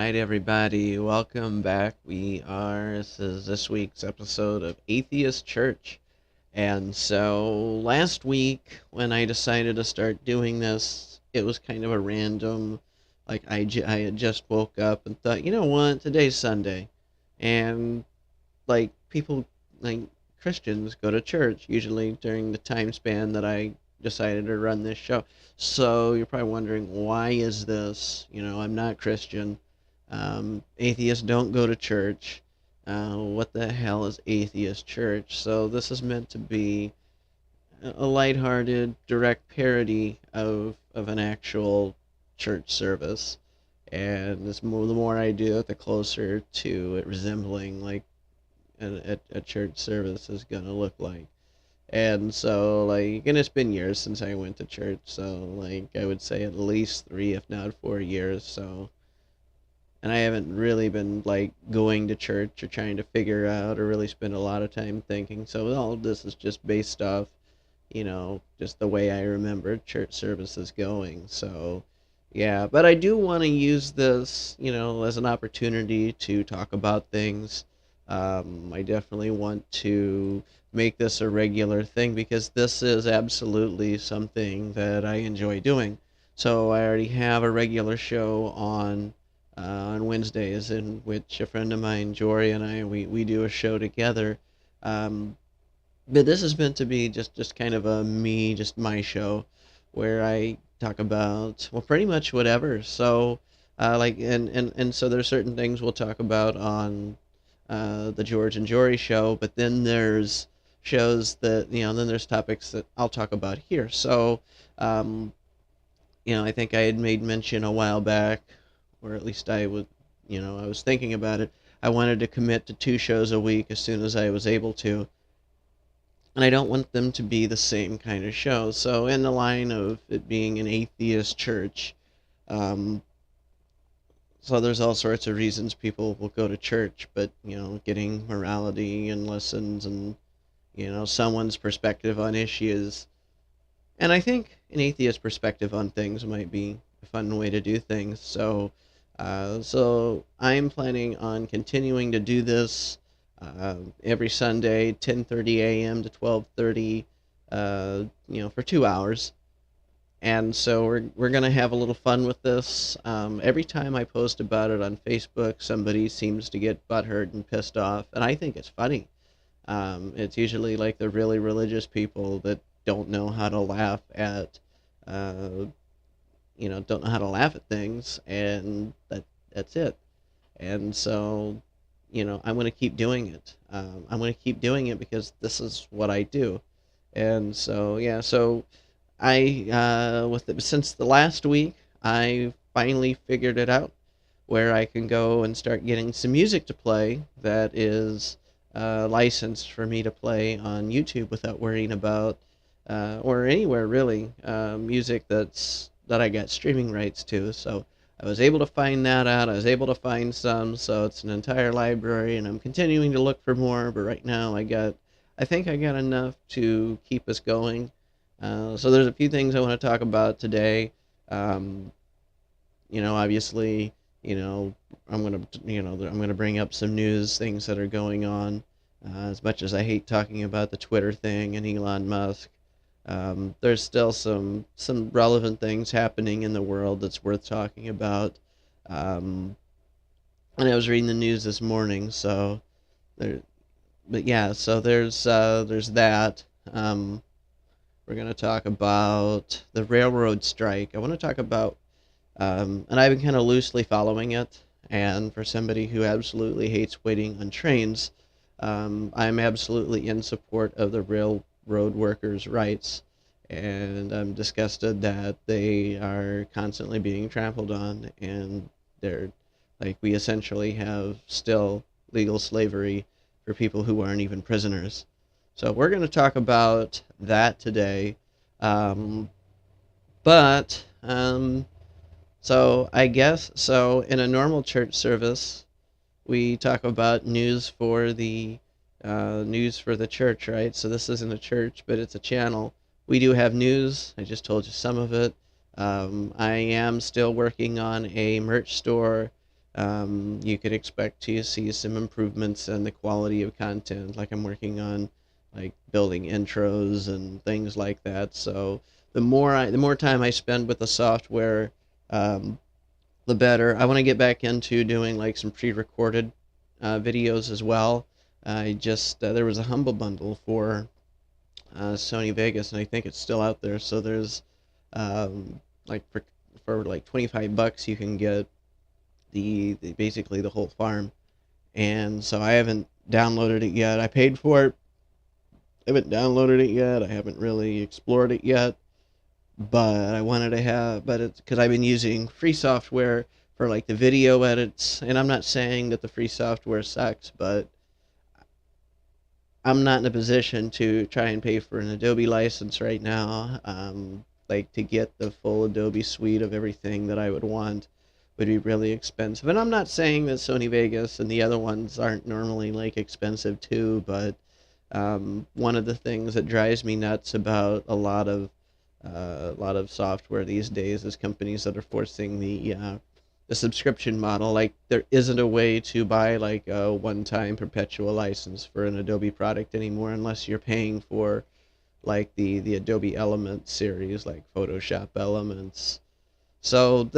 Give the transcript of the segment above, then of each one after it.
right, everybody, welcome back. This is this week's episode of Atheist Church. And so last week, when I decided to start doing this, it was kind of a random, I had just woke up and thought, you know what, today's Sunday. And people, like Christians, go to church usually during the time span that I decided to run this show. So you're probably wondering, why is this? I'm not Christian. Atheists don't go to church. What the hell is Atheist Church? So this is meant to be a lighthearted, direct parody of an actual church service. And the more I do it, the closer to it resembling like a church service is gonna look like. And so, and it's been years since I went to church, so I would say at least 3, if not 4 years. So, and I haven't really been going to church or trying to figure out or really spend a lot of time thinking. So all of this is just based off, just the way I remember church services going. So yeah, but I do want to use this, as an opportunity to talk about things. I definitely want to make this a regular thing because this is absolutely something that I enjoy doing. So I already have a regular show on Wednesdays in which a friend of mine, Jory, and we do a show together. Um, but this is meant to be just kind of just my show, where I talk about, well, pretty much whatever. So, and so there's certain things we'll talk about on the George and Jory show, but then there's shows that, then there's topics that I'll talk about here. So, um, I think I had made mention a while back, or at least I would, I was thinking about it. I wanted to commit to 2 shows a week as soon as I was able to, and I don't want them to be the same kind of show. So, in the line of it being an atheist church, um, so there's all sorts of reasons people will go to church, but getting morality and lessons and someone's perspective on issues, and I think an atheist perspective on things might be a fun way to do things. So I'm planning on continuing to do this every Sunday, 10:30 a.m. to 12:30, for 2 hours. And so we're gonna have a little fun with this. Every time I post about it on Facebook, somebody seems to get butthurt and pissed off, and I think it's funny. It's usually like the really religious people that don't know how to laugh at, uh, don't know how to laugh at things, and that's it. And so, I'm gonna keep doing it. I'm gonna keep doing it because this is what I do. And so, yeah, so since the last week, I finally figured it out where I can go and start getting some music to play that is licensed for me to play on YouTube without worrying about, or anywhere really, music that I got streaming rights to. So I was able to find that out. I was able to find some, so it's an entire library, and I'm continuing to look for more. But right now, I think I got enough to keep us going. So there's a few things I want to talk about today. Um, Obviously, I'm gonna bring up some news things that are going on. As much as I hate talking about the Twitter thing and Elon Musk, there's still some relevant things happening in the world that's worth talking about. Um, and I was reading the news this morning, so there. But yeah, so there's that. Um, we're gonna talk about the railroad strike. I want to talk about, and I've been kind of loosely following it. And for somebody who absolutely hates waiting on trains, I'm absolutely in support of the railroad workers' rights, and I'm disgusted that they are constantly being trampled on, and they're we essentially have still legal slavery for people who aren't even prisoners. So we're going to talk about that today. Um, but so I guess so in a normal church service, we talk about news for the church, right? So this isn't a church, but it's a channel. We do have news. I just told you some of it. I am still working on a merch store you could expect to see some improvements in the quality of content. Like I'm working on like building intros and things like that. So the more time I spend with the software, um, the better. I want to get back into doing like some pre-recorded videos as well. I just there was a humble bundle for Sony Vegas, and I think it's still out there. So there's like for like $25, you can get the basically the whole farm. And so I haven't downloaded it yet. I paid for it. I haven't downloaded it yet. I haven't really explored it yet. But I wanted to have, but it's because I've been using free software for like the video edits, and I'm not saying that the free software sucks, but I'm not in a position to try and pay for an Adobe license right now. Like to get the full Adobe suite of everything that I would want would be really expensive. And I'm not saying that Sony Vegas and the other ones aren't normally like expensive too, but one of the things that drives me nuts about a lot of software these days is companies that are forcing the subscription model. Like there isn't a way to buy like a one-time perpetual license for an Adobe product anymore unless you're paying for like the Adobe Elements series, like Photoshop Elements. So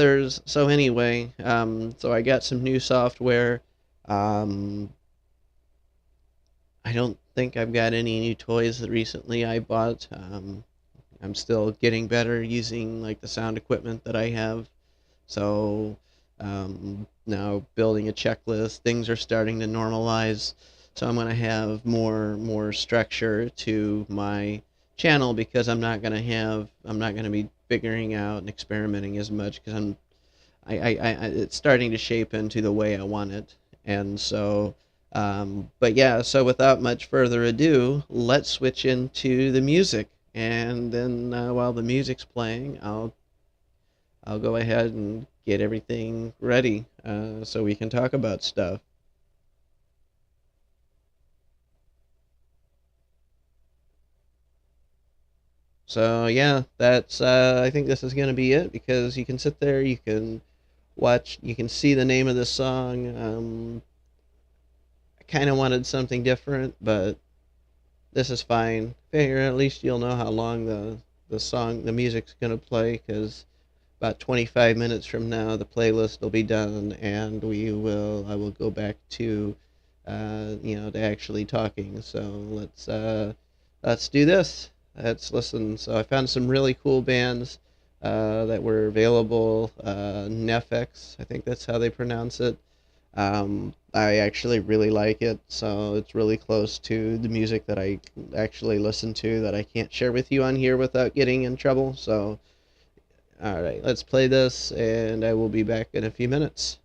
anyway, so I got some new software. Um, I don't think I've got any new toys that recently I bought. I'm still getting better using like the sound equipment that I have. So now building a checklist, things are starting to normalize. So I'm going to have more structure to my channel because I'm not going to be figuring out and experimenting as much because it's starting to shape into the way I want it. And so, but yeah, so without much further ado, let's switch into the music. And then while the music's playing, I'll go ahead and get everything ready so we can talk about stuff. So yeah, that's I think this is gonna be it because you can sit there, you can watch, you can see the name of the song. I kind of wanted something different, but this is fine. Figure at least you'll know how long the music's gonna play because about 25 minutes from now the playlist will be done and I will go back to to actually talking. So let's do this. Let's listen. So I found some really cool bands that were available. Nefx, I think that's how they pronounce it. I actually really like it, so it's really close to the music that I actually listen to that I can't share with you on here without getting in trouble. So all right, let's play this, and I will be back in a few minutes.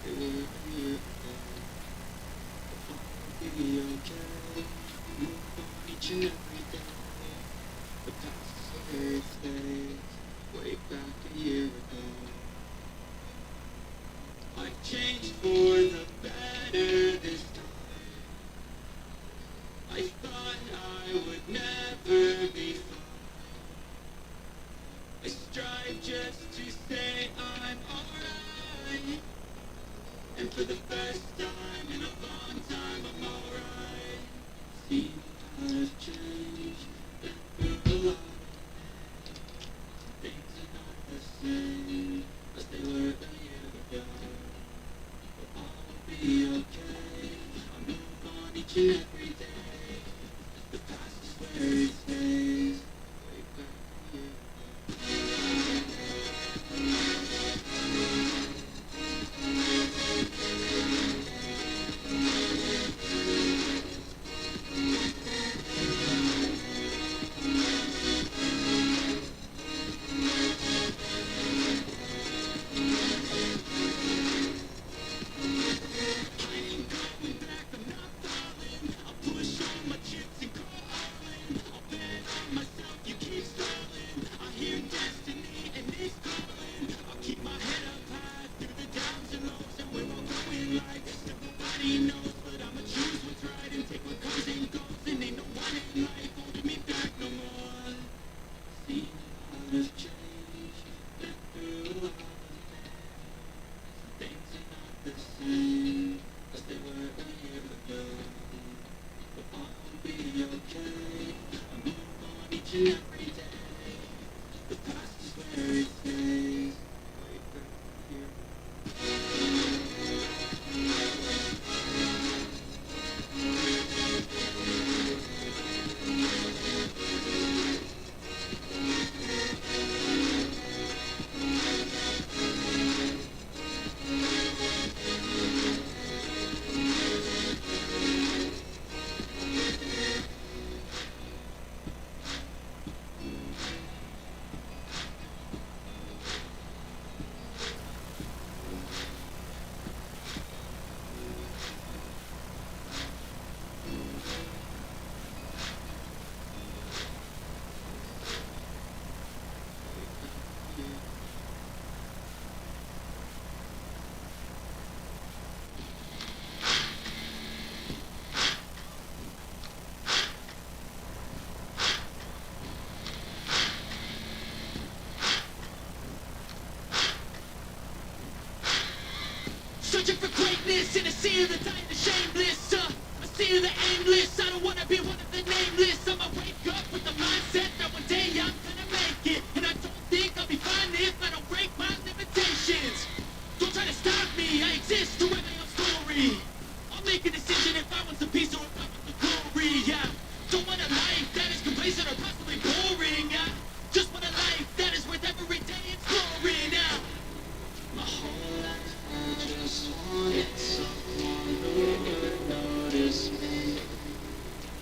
they were a year ago. But I'll be okay. Move on each and every day. The past is where it stays. Way back a year ago. I've changed for the better this time. I thought I would never be fine. I strive just to say I'm alright. And for the first time in a long time I'm alright. See how I've changed. Been through a lot of things are not the same as they were a year ago. But I'll be okay. I move on each and every day. The past is where it stays. Way back a year ago. Searching for greatness in a sea of the dying, the shameless. A sea of the aimless. I don't wanna be one of the nameless. I'ma wake up with the mindset that one day I'm gonna make it. And I don't think I'll be fine if I don't break my limitations. Don't try to stop me. I exist to write my own story. I'll make a decision if I want some peace or if I want the glory. Yeah. Don't want a life that is complacent or possibly boring. Yeah. Just want a life that is worth every day exploring. Yeah. My whole life I just wanted someone who would notice me.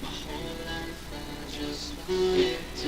My whole life I just wanted to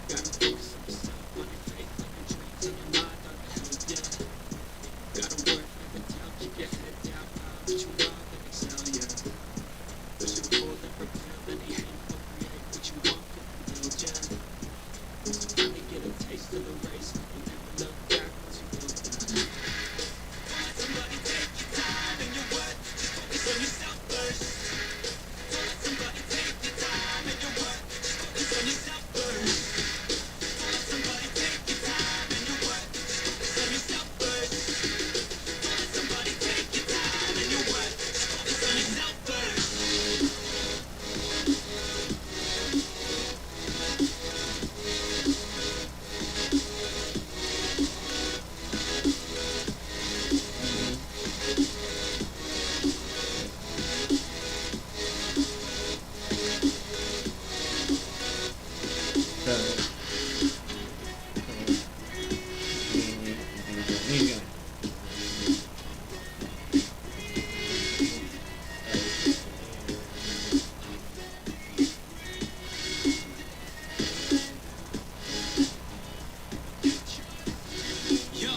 Gotta focus on yourself, on your faith, on your dreams, on your mind, on the help, yeah. Gotta work, never doubt, keep your head down, find what you love and excel, yeah. Push and pull and propel, any hate, co-create what you want, get fulfilled, yeah. So finally get a taste of the race, you'll never look back once you build that. Let somebody take your time and your worth, just focus on yourself first. Don't let somebody take your time and your worth, just focus on yourself first. Don't let somebody take your time and your worth, just focus on yourself first. Don't let somebody take your time and your worth, just focus on yourself first. Yo,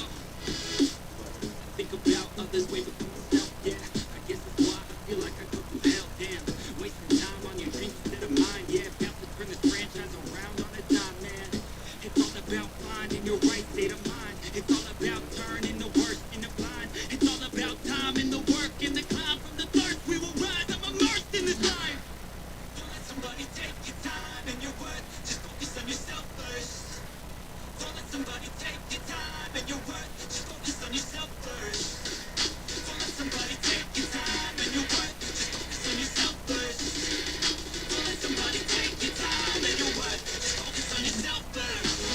think about others way before myself, yeah. I guess that's why I feel like I go through hell, damn. Wasting time on your dreams instead of mine, yeah. About to turn this franchise around on a dime, man. It's all about finding your right state of mind. It's all about turning the worst into blind. It's all about time and the work and the climb from the thirst. We will rise, I'm immersed in this life. Don't let somebody take your time and your worth. Just focus on yourself first. Don't let somebody take your time and your worth. Just focus on yourself first. Don't let somebody take your time and your worth. Just focus on yourself first. Don't let somebody take your time and your worth. Just focus on yourself first.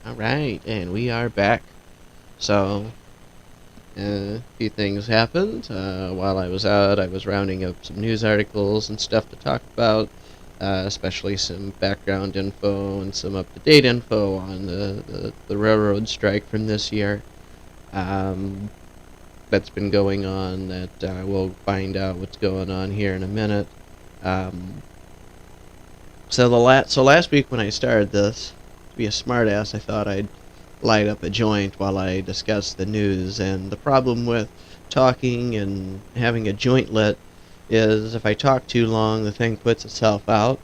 All right, and we are back. So, a few things happened. While I was out, I was rounding up some news articles and stuff to talk about, especially some background info and some up to date info on the railroad strike from this year. Um, that's been going on that we'll find out what's going on here in a minute. Um, so last week when I started this, to be a smartass, I thought I'd light up a joint while I discussed the news. And the problem with talking and having a joint lit is if I talk too long, the thing puts itself out.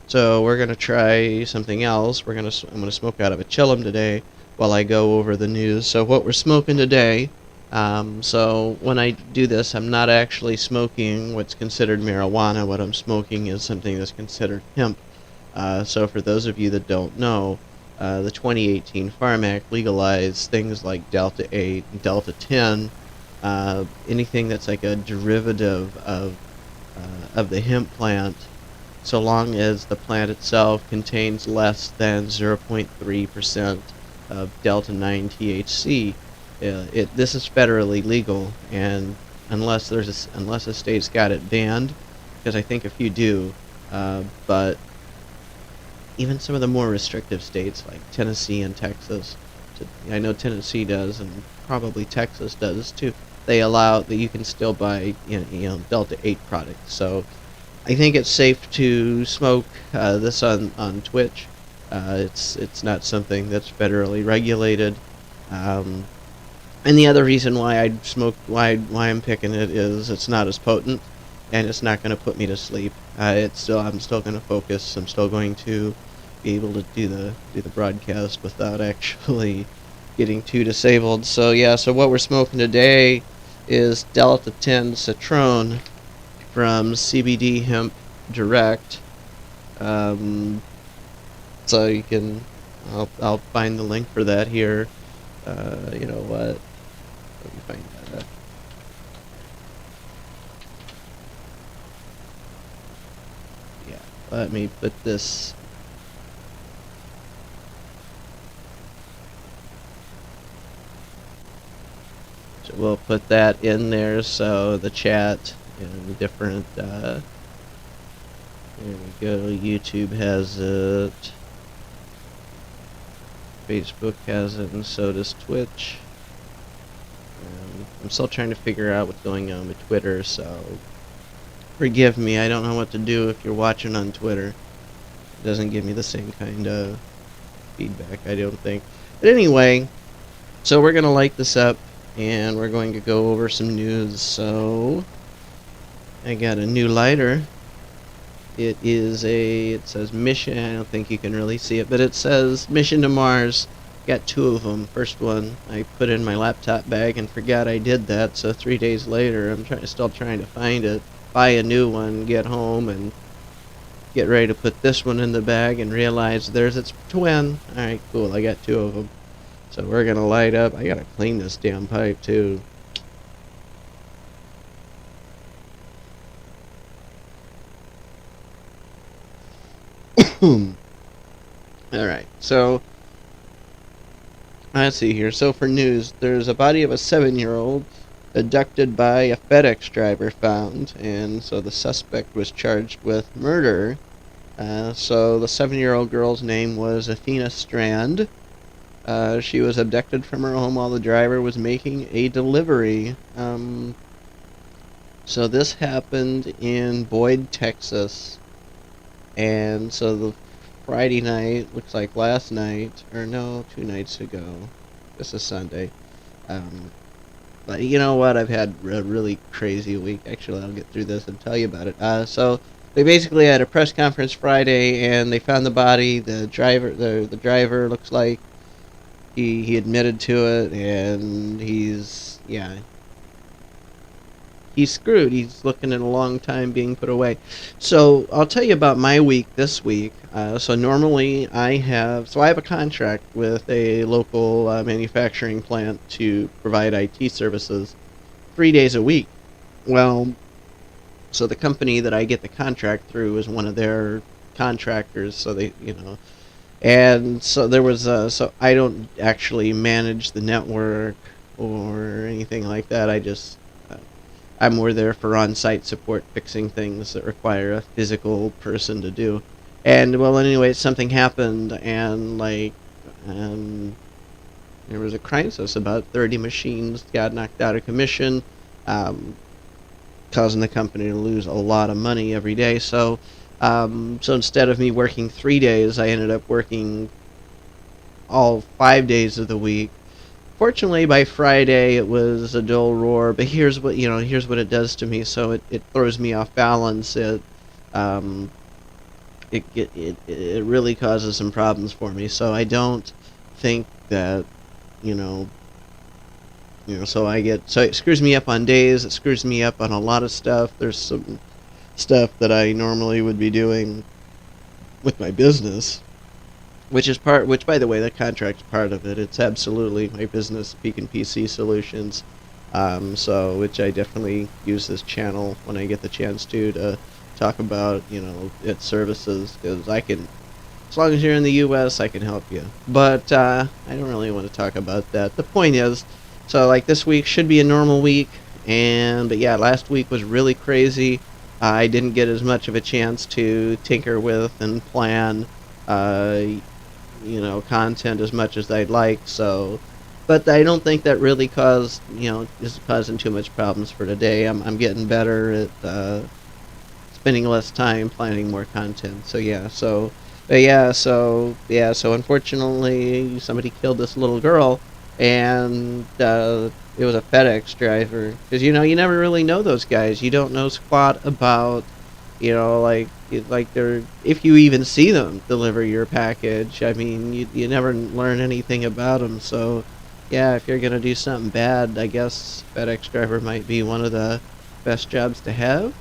So we're gonna try something else. I'm gonna smoke out of a chillum today while I go over the news. So what we're smoking today. So when I do this, I'm not actually smoking what's considered marijuana. What I'm smoking is something that's considered hemp. So for those of you that don't know, the 2018 Farm Act legalized things like Delta 8 and Delta 10, anything that's like a derivative of the hemp plant, so long as the plant itself contains less than 0.3% of Delta 9 THC. This is federally legal, and unless a state's got it banned, because I think a few do, but even some of the more restrictive states like Tennessee and Texas, I know Tennessee does, and probably Texas does too. They allow that you can still buy Delta 8 products. So I think it's safe to smoke this on Twitch. It's not something that's federally regulated. And the other reason why why I'm picking it is it's not as potent, and it's not going to put me to sleep. I'm still going to focus. I'm still going to be able to do the broadcast without actually getting too disabled. So yeah, so what we're smoking today is Delta 10 Citron from CBD Hemp Direct. So you can, I'll find the link for that here. You know what? Let me find that. Yeah, let me put this. So we'll put that in there so the chat and the different. There we go. YouTube has it. Facebook has it, and so does Twitch. I'm still trying to figure out what's going on with Twitter, so forgive me. I don't know what to do if you're watching on Twitter. It doesn't give me the same kind of feedback, I don't think. But anyway, so we're going to light this up, and we're going to go over some news. So I got a new lighter. It says mission. I don't think you can really see it, but it says mission to Mars. Got two of them. First one I put in my laptop bag and forgot I did that, so 3 days later I'm still trying to find it, buy a new one, get home, and get ready to put this one in the bag and realize there's its twin. Alright, cool, I got two of them. So we're gonna light up. I gotta clean this damn pipe too. Alright, so let's see here. So for news, there's a body of a 7-year-old abducted by a FedEx driver found, and so the suspect was charged with murder. So the 7-year-old girl's name was Athena Strand. She was abducted from her home while the driver was making a delivery. So this happened in Boyd, Texas. And so the Friday night, looks like last night, or no, 2 nights ago. This is Sunday. But you know what? I've had a really crazy week. Actually, I'll get through this and tell you about it. So they basically had a press conference Friday, and they found the body. The driver looks like he admitted to it, and he's screwed. He's looking at a long time being put away. So I'll tell you about my week this week. So normally I have a contract with a local manufacturing plant to provide IT services 3 days a week. Well, so the company that I get the contract through is one of their contractors. So they, And so there was so I don't actually manage the network or anything like that. Uh, I'm more there for on-site support, fixing things that require a physical person to do. And well, anyway, something happened, and there was a crisis. About 30 machines got knocked out of commission, um, causing the company to lose a lot of money every day. So instead of me working 3 days, I ended up working all 5 days of the week. Fortunately, by Friday it was a dull roar. But here's what it does to me. So it throws me off balance. Um, it really causes some problems for me. So I don't think that you know so it screws me up on days. It screws me up on a lot of stuff. There's some stuff that I normally would be doing with my business, which by the way, the contract's part of it. It's absolutely my business, Beacon PC Solutions. So which I definitely use this channel when I get the chance to talk about its services, because I can, as long as you're in the U.S., I can help you. But I don't really want to talk about that. The point is, so like this week should be a normal week, but yeah, last week was really crazy. I didn't get as much of a chance to tinker with and plan, uh, content as much as I'd like. So, but I don't think that really is causing too much problems for today. I'm getting better at spending less time planning more content. So yeah, so unfortunately, somebody killed this little girl, and it was a FedEx driver. Because you never really know those guys. You don't know squat about, like they're, if you even see them deliver your package. I mean, you never learn anything about them. So yeah, if you're gonna do something bad, I guess FedEx driver might be one of the best jobs to have.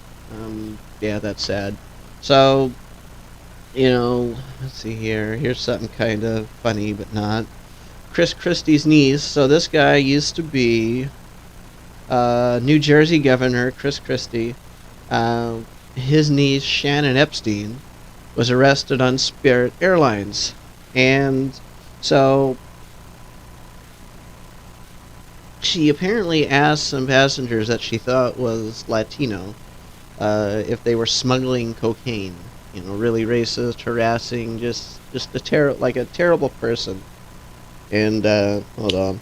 Yeah, that's sad. So, let's see here. Here's something kind of funny, but not. Chris Christie's niece. So this guy used to be New Jersey Governor Chris Christie. Uh, his niece, Shannon Epstein, was arrested on Spirit Airlines. And so she apparently asked some passengers that she thought was Latino if they were smuggling cocaine. Really racist, harassing, just like a terrible person. And hold on.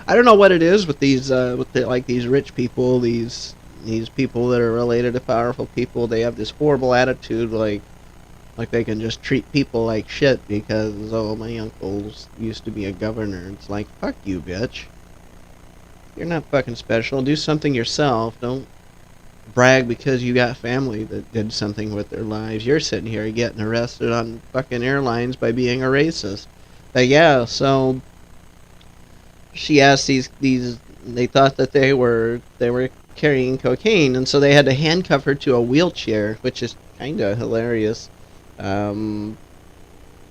I don't know what it is with these rich people, these people that are related to powerful people. They have this horrible attitude, like they can just treat people like shit because, oh, my uncle used to be a governor. It's like, fuck you, bitch. You're not fucking special. Do something yourself. Don't brag because you got family that did something with their lives. You're sitting here getting arrested on fucking airlines by being a racist. But yeah, so she asked these they thought that they were carrying cocaine, and so they had to handcuff her to a wheelchair, which is kind of hilarious. Um,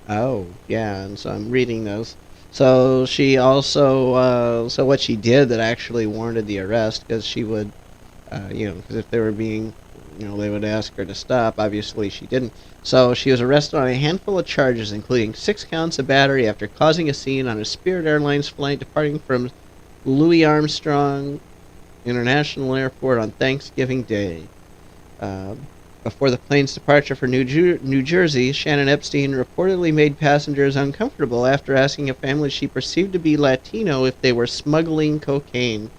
oh, yeah, and so I'm reading those. So she also, so what she did that actually warranted the arrest, because she would, because if they were being, they would ask her to stop. Obviously, she didn't. So she was arrested on a handful of charges, including 6 counts of battery after causing a scene on a Spirit Airlines flight departing from Louis Armstrong International Airport on Thanksgiving Day. Before the plane's departure for New Jersey, Shannon Epstein reportedly made passengers uncomfortable after asking a family she perceived to be Latino if they were smuggling cocaine.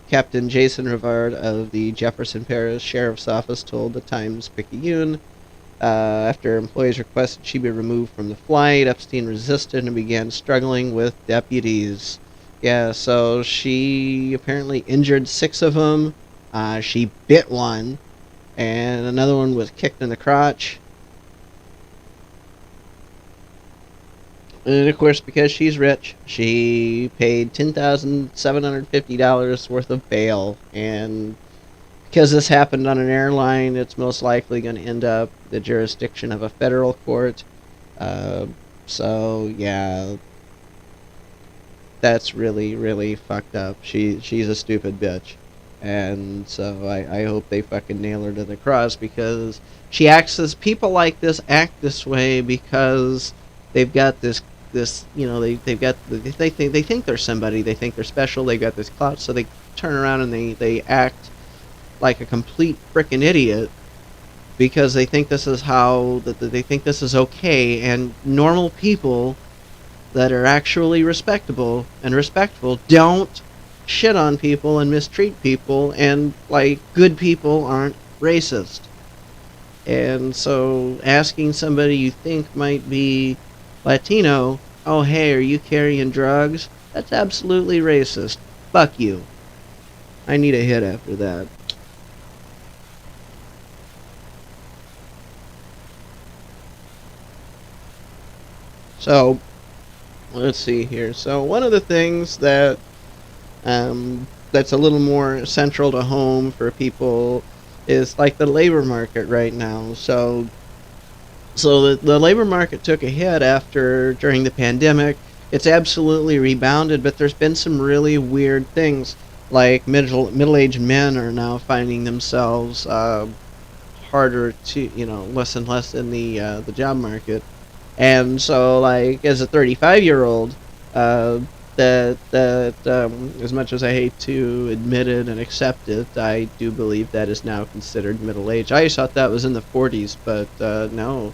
Captain Jason Rivard of the Jefferson Parish Sheriff's Office told the Times-Picayune. After employees requested she be removed from the flight, Epstein resisted and began struggling with deputies. Yeah, so she apparently injured 6 of them. She bit one, and another one was kicked in the crotch. And of course, because she's rich, she paid $10,750 worth of bail. And because this happened on an airline, it's most likely going to end up the jurisdiction of a federal court. Uh, so yeah, that's really, really fucked up. She's a stupid bitch. And so I hope they fucking nail her to the cross, because she acts as people like this act this way because they've got this they've got they think they're somebody, they think they're special, they got this clout, so they turn around and they act like a complete freaking idiot because they think this is how that they think this is okay, and normal people that are actually respectable and respectful don't shit on people and mistreat people, and like good people aren't racist. And so asking somebody you think might be Latino, oh hey, are you carrying drugs? That's absolutely racist. Fuck you. I need a hit after that. So let's see here. So one of the things that's a little more central to home for people is like the labor market right now. So the labor market took a hit after during the pandemic. It's absolutely rebounded, but there's been some really weird things. Like middle-aged men are now finding themselves harder to, less and less in the job market. And so, like, as a 35-year-old, uh, as much as I hate to admit it and accept it, I do believe that is now considered middle age. I always thought that was in the 40s, but no,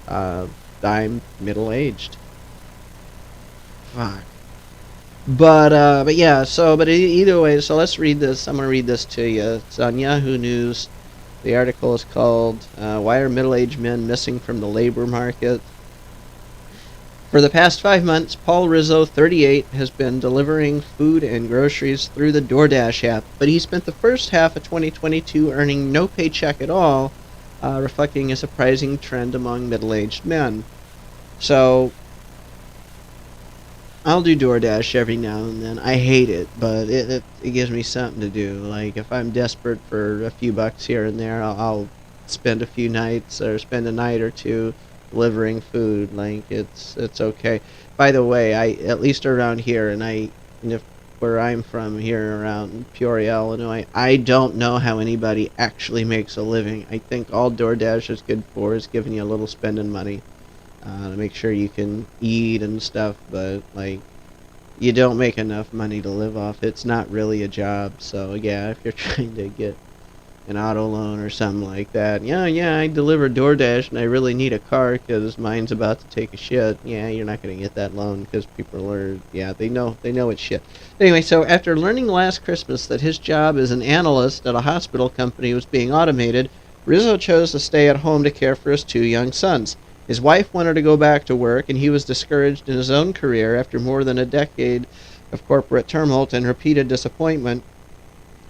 uh, I'm middle aged. Fuck. But yeah. Either way. So let's read this. I'm gonna read this to you. It's on Yahoo News. The article is called "Why Are Middle-Aged Men Missing from the Labor Market?" For the past 5 months, Paul Rizzo, 38, has been delivering food and groceries through the DoorDash app, but he spent the first half of 2022 earning no paycheck at all, reflecting a surprising trend among middle-aged men. So, I'll do DoorDash every now and then. I hate it, but it gives me something to do. Like, if I'm desperate for a few bucks here and there, I'll spend a few nights or spend a night or two delivering food. Like, it's okay. By the way, I at least around here, if where I'm from here around Peoria, Illinois, I don't know how anybody actually makes a living. I think all DoorDash is good for is giving you a little spending money to make sure you can eat and stuff, but like you don't make enough money to live off. It's not really a job. So yeah, if you're trying to get an auto loan or something like that. Yeah, I deliver DoorDash and I really need a car because mine's about to take a shit. Yeah, you're not going to get that loan because people are, yeah, they know it's shit. Anyway, so after learning last Christmas that his job as an analyst at a hospital company was being automated, Rizzo chose to stay at home to care for his 2 young sons. His wife wanted to go back to work, and he was discouraged in his own career after more than a decade of corporate tumult and repeated disappointment.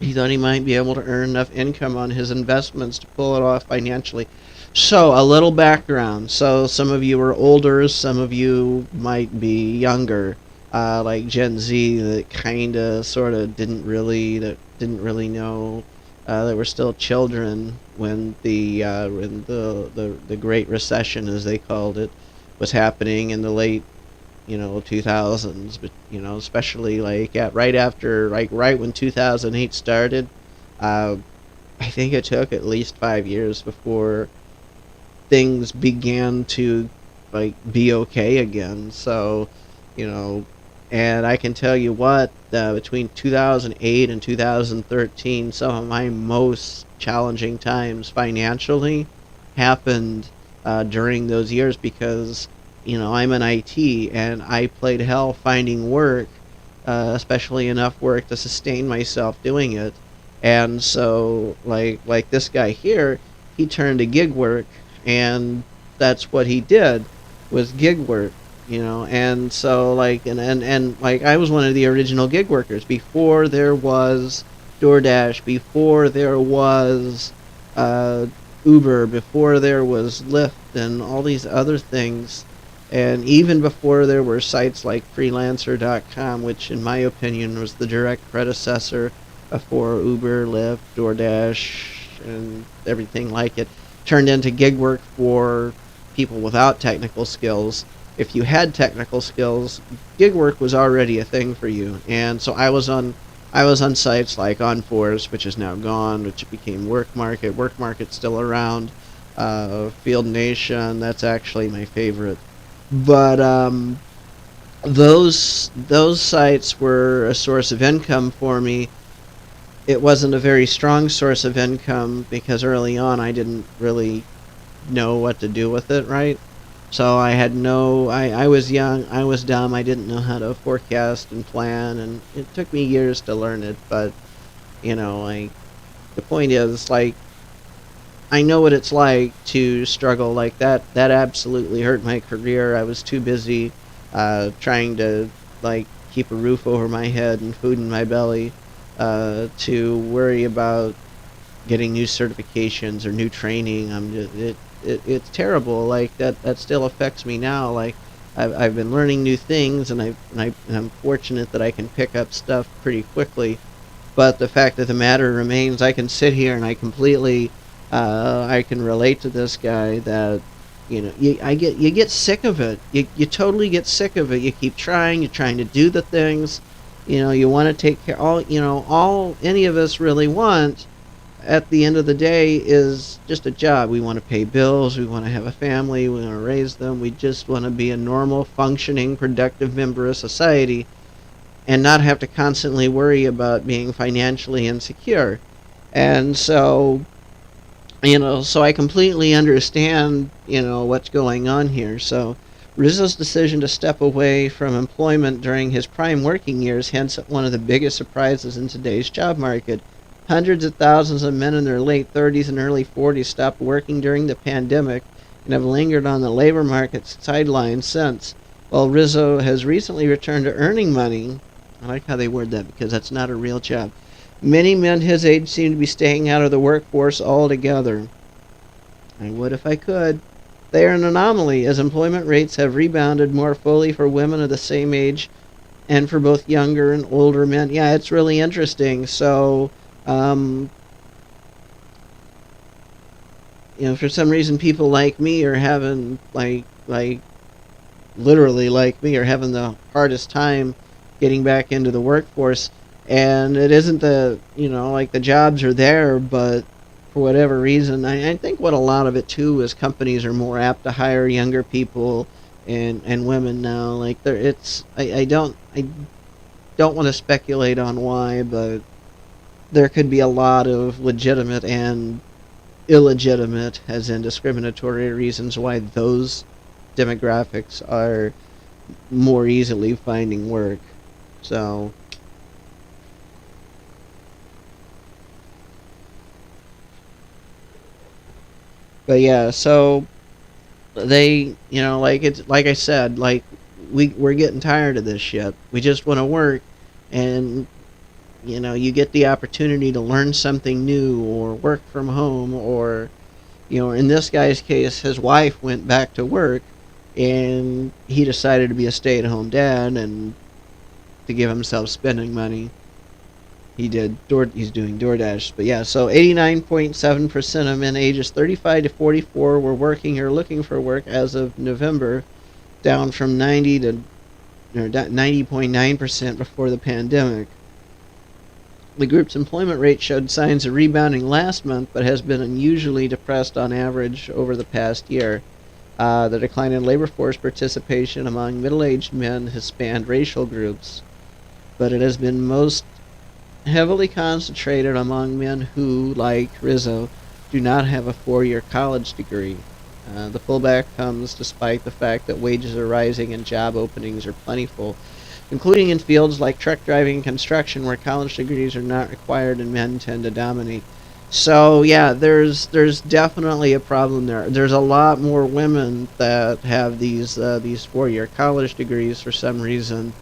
He thought he might be able to earn enough income on his investments to pull it off financially. So, a little background. So, some of you are older, some of you might be younger, like Gen Z, that kind of, sort of didn't really know. They were still children when the Great Recession, as they called it, was happening in the late 2000s, but especially like right when 2008 started. I think it took at least 5 years before things began to like be okay again. So you know and I can tell you what, between 2008 and 2013, some of my most challenging times financially happened during those years, because I'm in IT and I played hell finding work, especially enough work to sustain myself doing it. And so, like this guy here, he turned to gig work, and that's what he did, was gig work. And so and like I was one of the original gig workers before there was DoorDash, before there was uh, Uber, before there was Lyft and all these other things, and even before there were sites like freelancer.com, which in my opinion was the direct predecessor before Uber, Lyft, DoorDash, and everything like it, turned into gig work for people without technical skills. If you had technical skills, gig work was already a thing for you. And so I was on sites like On Force, which is now gone, which became Work Market. Work Market's still around. Field Nation, that's actually my favorite. But those sites were a source of income for me. It wasn't a very strong source of income because early on I didn't really know what to do with it, right? So I was young, I was dumb, I didn't know how to forecast and plan, and it took me years to learn it, but, the point is, I know what it's like to struggle like that. That absolutely hurt my career. I was too busy trying to, keep a roof over my head and food in my belly to worry about getting new certifications or new training. It's terrible. Like that still affects me now. I've been learning new things, and I'm fortunate that I can pick up stuff pretty quickly. But the fact of the matter remains, I can sit here and I can relate to this guy that, you get sick of it. You totally get sick of it. You keep trying. You're trying to do the things. You want to take care. All any of us really want at the end of the day is just a job. We want to pay bills. We want to have a family. We want to raise them. We just want to be a normal, functioning, productive member of society and not have to constantly worry about being financially insecure. And so I completely understand, what's going on here. So Rizzo's decision to step away from employment during his prime working years hints at one of the biggest surprises in today's job market. Hundreds of thousands of men in their late 30s and early 40s stopped working during the pandemic and have lingered on the labor market's sidelines since. While Rizzo has recently returned to earning money, I like how they word that because that's not a real job. Many men his age seem to be staying out of the workforce altogether. I would if I could. They are an anomaly, as employment rates have rebounded more fully for women of the same age and for both younger and older men. Yeah, it's really interesting. So, for some reason, people like me are having, literally like me, are having the hardest time getting back into the workforce. And it isn't the jobs are there, but for whatever reason, I think what a lot of it too is companies are more apt to hire younger people and women now. I don't want to speculate on why, but there could be a lot of legitimate and illegitimate, as in discriminatory reasons why those demographics are more easily finding work. So, but yeah, so it's like I said, we're getting tired of this shit. We just want to work, and you get the opportunity to learn something new or work from home, or in this guy's case, his wife went back to work, and he decided to be a stay-at-home dad and to give himself spending money. He's doing DoorDash. But yeah, so 89.7% of men ages 35 to 44 were working or looking for work as of November, down from 90.9% before the pandemic. The group's employment rate showed signs of rebounding last month, but has been unusually depressed on average over the past year. The decline in labor force participation among middle-aged men has spanned racial groups, but it has been most heavily concentrated among men who, like Rizzo, do not have a four-year college degree. The pullback comes despite the fact that wages are rising and job openings are plentiful, including in fields like truck driving and construction where college degrees are not required and men tend to dominate. So yeah, there's definitely a problem there. There's a lot more women that have these four-year college degrees for some reason.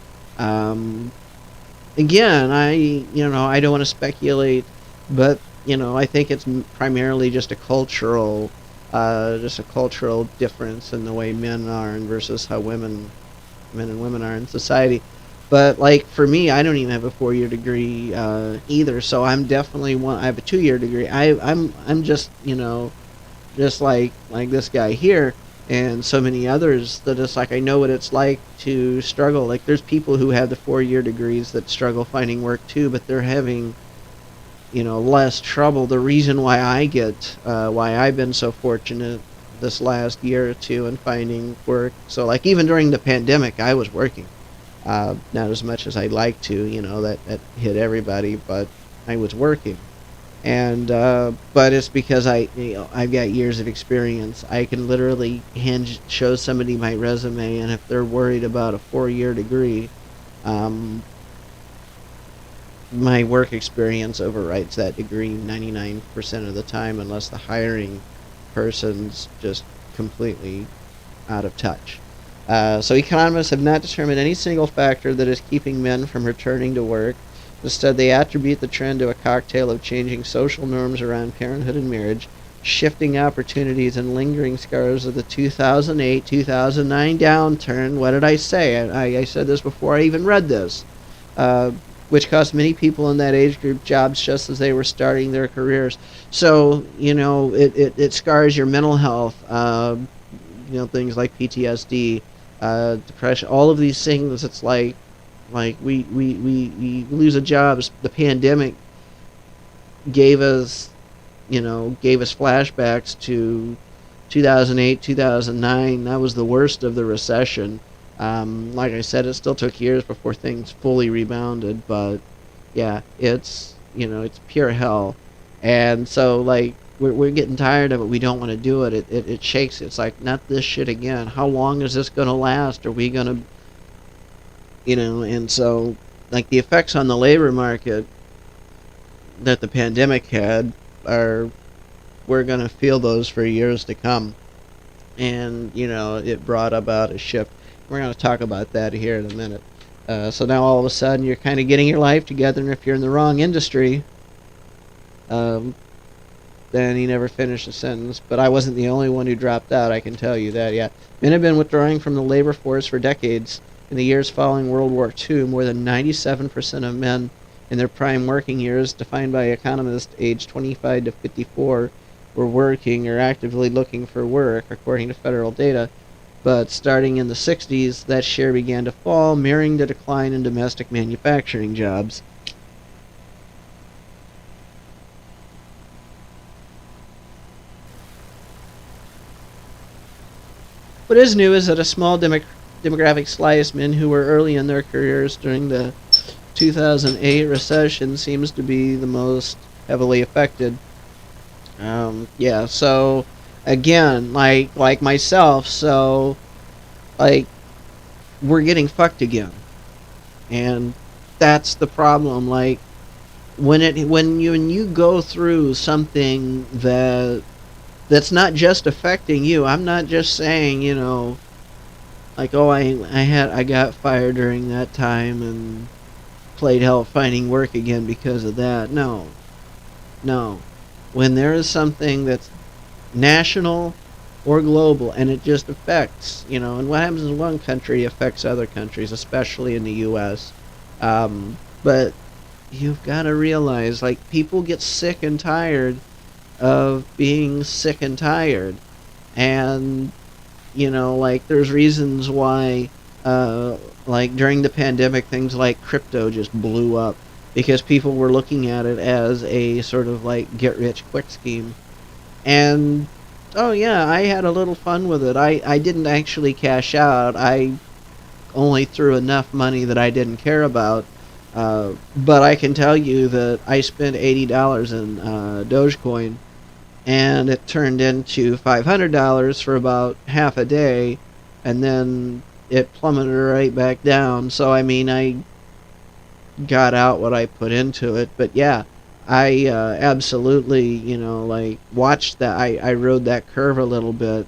Again, I don't want to speculate, but I think it's primarily just a cultural difference in the way men are and versus how men and women are in society. But for me, I don't even have a four-year degree either, so I'm definitely one. I have a two-year degree. I'm just just like this guy here. and so many others, that it's like I know what it's like to struggle. Like there's people who have the 4-year degrees that struggle finding work too, but they're having, less trouble. The reason why I've been so fortunate this last year or two in finding work. So like even during the pandemic, I was working. Not as much as I'd like to, that hit everybody, but I was working. And but it's because I've got years of experience. I can literally show somebody my resume, and if they're worried about a 4-year degree, um, my work experience overrides that degree 99% of the time, unless the hiring person's just completely out of touch. So economists have not determined any single factor that is keeping men from returning to work. Instead, they attribute the trend to a cocktail of changing social norms around parenthood and marriage, shifting opportunities, and lingering scars of the 2008-2009 downturn. What did I say? I said this before I even read this. Which cost many people in that age group jobs just as they were starting their careers. So, it scars your mental health, things like PTSD, depression, all of these things. It's like we lose a job. The pandemic gave us, gave us flashbacks to 2008, 2009. That was the worst of the recession. Like I said, it still took years before things fully rebounded, but yeah, it's pure hell. And so, like, we're getting tired of it. We don't want to do it. It shakes. It's like, not this shit again. How long is this going to last? Are we going to, and so, like, the effects on the labor market that the pandemic had are, we're going to feel those for years to come. And, it brought about a shift. We're going to talk about that here in a minute. So now all of a sudden you're kind of getting your life together, and if you're in the wrong industry, then he never finished the sentence. But I wasn't the only one who dropped out, I can tell you that, yeah. Men have been withdrawing from the labor force for decades. In the years following World War II, more than 97% of men in their prime working years, defined by economists aged 25 to 54, were working or actively looking for work, according to federal data. But starting in the 60s, that share began to fall, mirroring the decline in domestic manufacturing jobs. What is new is that a small demographic slice of men who were early in their careers during the 2008 recession seems to be the most heavily affected. Yeah, so again, like myself, so like we're getting fucked again, and that's the problem. Like when you go through something that's not just affecting you. I'm not just saying, like, oh, I got fired during that time and played hell finding work again because of that. No, no. When there is something that's national or global, and it just affects, and what happens in one country affects other countries, especially in the U.S. But you've got to realize, like, people get sick and tired of being sick and tired. And, like, there's reasons why, like, during the pandemic, things like crypto just blew up because people were looking at it as a sort of, like, get-rich-quick scheme. And, oh, yeah, I had a little fun with it. I didn't actually cash out. I only threw enough money that I didn't care about. But I can tell you that I spent $80 in Dogecoin, and it turned into $500 for about half a day, and then it plummeted right back down. So, I mean, I got out what I put into it. But yeah, I absolutely, like, watched that. I rode that curve a little bit,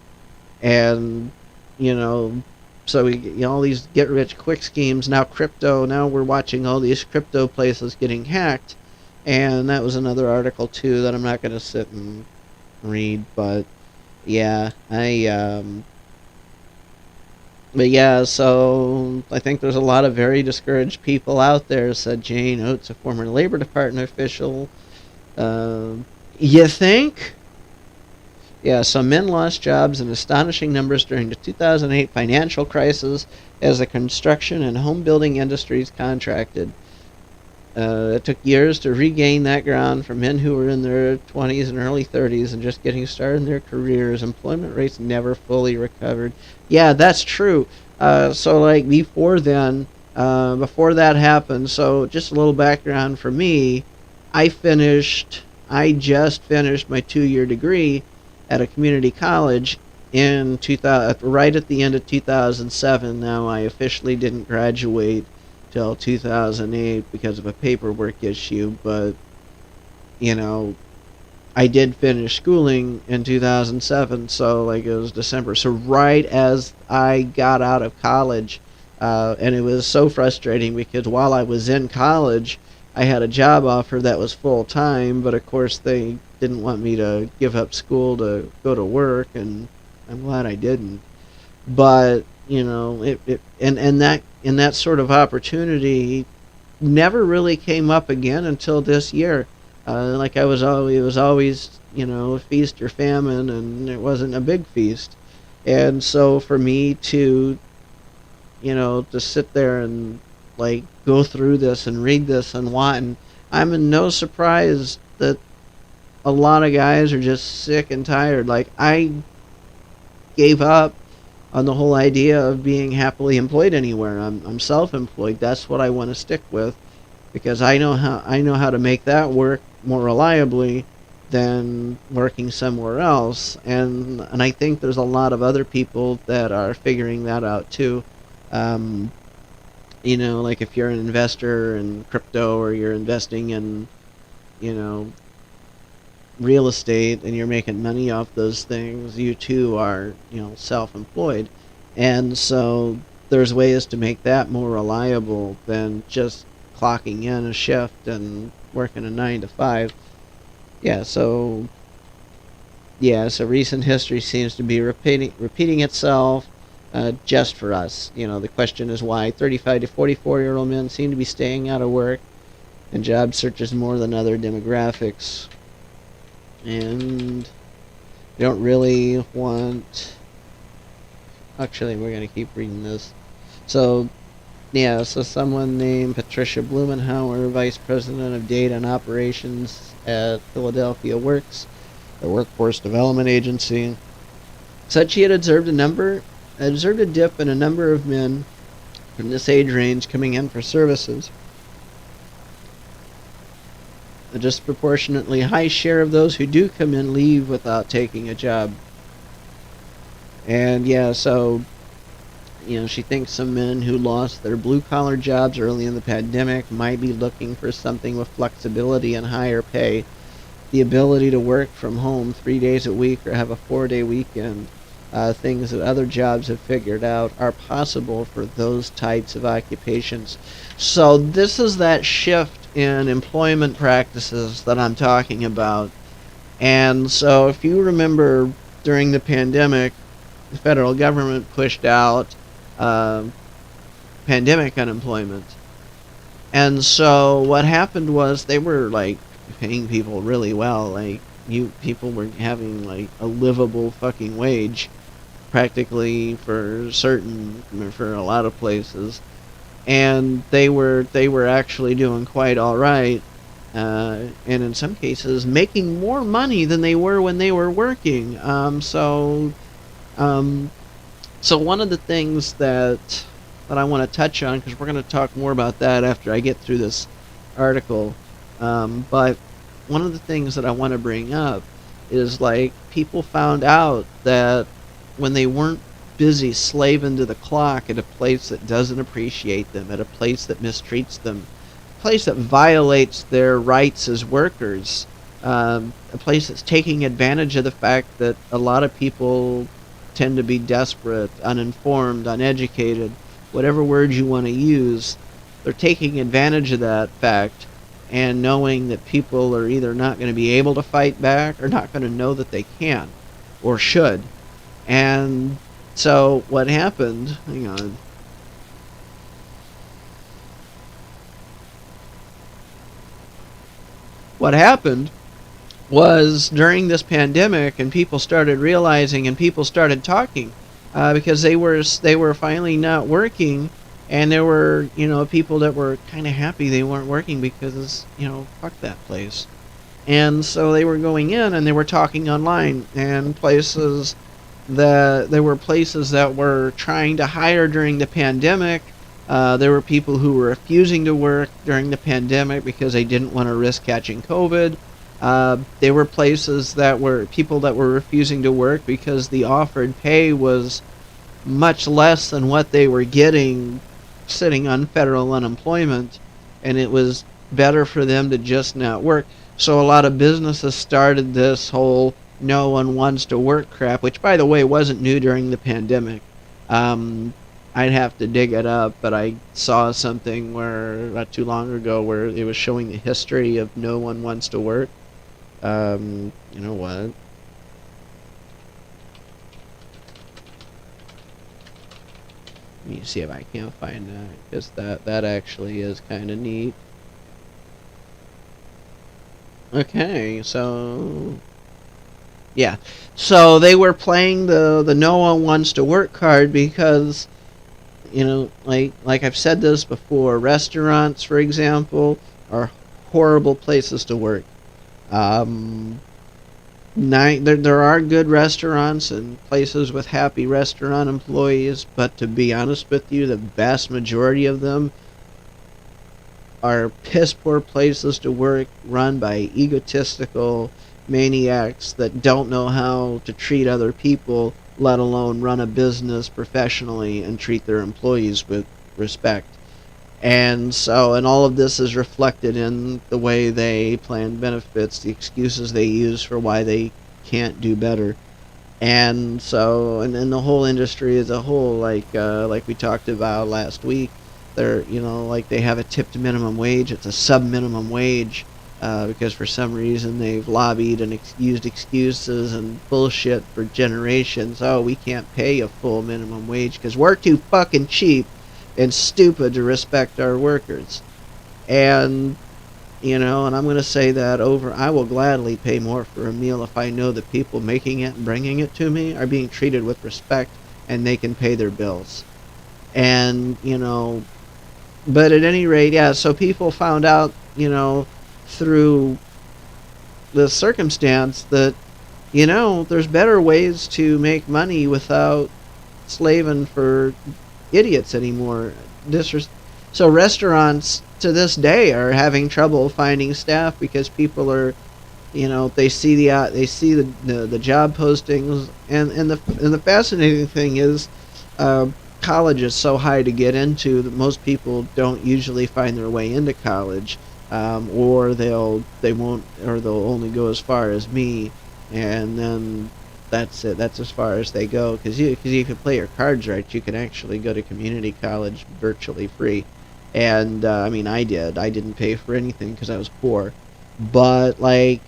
and, you know, so all these get rich quick schemes. Now crypto, now we're watching all these crypto places getting hacked. And that was another article too that I'm not going to sit and read, but yeah, but yeah, so I think there's a lot of very discouraged people out there, said Jane Oates, a former Labor Department official. You think? Yeah, so men lost jobs in astonishing numbers during the 2008 financial crisis as the construction and home building industries contracted. It took years to regain that ground for men who were in their 20s and early 30s and just getting started in their careers. Employment rates never fully recovered. Yeah, that's true. So, like, before then, before that happened, so just a little background for me, I finished, I just finished my 2 year degree at a community college in 2000, right at the end of 2007. Now, I officially didn't graduate till 2008 because of a paperwork issue, but you know, I did finish schooling in 2007, so like it was December. So right as I got out of college, and it was so frustrating because while I was in college, I had a job offer that was full time, but of course they didn't want me to give up school to go to work, and I'm glad I didn't. But and that sort of opportunity never really came up again until this year. Like I was always, it was always, feast or famine, and it wasn't a big feast. And so for me to, to sit there and like go through this and read this and want, and I'm in no surprise that a lot of guys are just sick and tired. Like I gave up on the whole idea of being happily employed anywhere. I'm self-employed. That's what I want to stick with because I know how to make that work more reliably than working somewhere else. And I think there's a lot of other people that are figuring that out too. Um, like if you're an investor in crypto or you're investing in, you know, real estate and you're making money off those things, you too are, self-employed. And so there's ways to make that more reliable than just clocking in a shift and working a 9 to 5. Yeah, so recent history seems to be repeating itself just for us. The question is why 35 to 44-year-old men seem to be staying out of work and job searches more than other demographics. And we don't really want. Actually, we're going to keep reading this. So, so someone named Patricia Blumenauer, Vice President of Data and Operations at Philadelphia Works, the workforce development agency, said she had observed a dip in a number of men from this age range coming in for services. A disproportionately high share of those who do come in leave without taking a job. And so she thinks some men who lost their blue collar jobs early in the pandemic might be looking for something with flexibility and higher pay, the ability to work from home 3 days a week or have a 4-day weekend. Things that other jobs have figured out are possible for those types of occupations. So this is that shift in employment practices that I'm talking about. And so if you remember during the pandemic, the federal government pushed out uh, pandemic unemployment. And so what happened was they were like paying people really well. Like people were having like a livable fucking wage practically for a lot of places, and they were actually doing quite all right, and in some cases making more money than they were when they were working. Um, so one of the things that I want to touch on, because we're going to talk more about that after I get through this article, but one of the things that I want to bring up is like people found out that when they weren't busy slaving to the clock at a place that doesn't appreciate them, at a place that mistreats them, a place that violates their rights as workers, a place that's taking advantage of the fact that a lot of people tend to be desperate, uninformed, uneducated, whatever word you want to use. They're taking advantage of that fact and knowing that people are either not going to be able to fight back or not going to know that they can or should. And so what happened, hang on. What happened was during this pandemic, and people started realizing and people started talking, because they were finally not working, and there were, people that were kind of happy they weren't working because, fuck that place. And so they were going in and they were talking online, and there were places that were trying to hire during the pandemic. There were people who were refusing to work during the pandemic because they didn't want to risk catching COVID. There were places that were people that were refusing to work because the offered pay was much less than what they were getting sitting on federal unemployment, and it was better for them to just not work. So a lot of businesses started this whole no one wants to work crap, which, by the way, wasn't new during the pandemic. Um, I'd have to dig it up, but I saw something where not too long ago where it was showing the history of no one wants to work. You know what? Let me see if I can't find that, because that actually is kind of neat. Okay, so yeah, so they were playing the no one wants to work card because, like I've said this before, restaurants, for example, are horrible places to work. Um, there are good restaurants and places with happy restaurant employees, but to be honest with you, the vast majority of them are piss poor places to work, run by egotistical maniacs that don't know how to treat other people, let alone run a business professionally and treat their employees with respect. And all of this is reflected in the way they plan benefits, the excuses they use for why they can't do better. And then the whole industry as a whole, like we talked about last week, they're, like they have a tipped minimum wage. It's a sub minimum wage, because for some reason they've lobbied and used excuses and bullshit for generations. Oh, we can't pay a full minimum wage because we're too fucking cheap and stupid to respect our workers. And and I'm going to say that I will gladly pay more for a meal if I know the people making it and bringing it to me are being treated with respect and they can pay their bills. And, but at any rate, yeah, so people found out, through the circumstance that, there's better ways to make money without slaving for idiots anymore. So restaurants to this day are having trouble finding staff because people are, they see the job postings, and the fascinating thing is, college is so high to get into that most people don't usually find their way into college, or they'll only go as far as me, and then that's it. That's as far as they go. Because if you play your cards right, you can actually go to community college virtually free. And I mean, I didn't pay for anything because I was poor. But but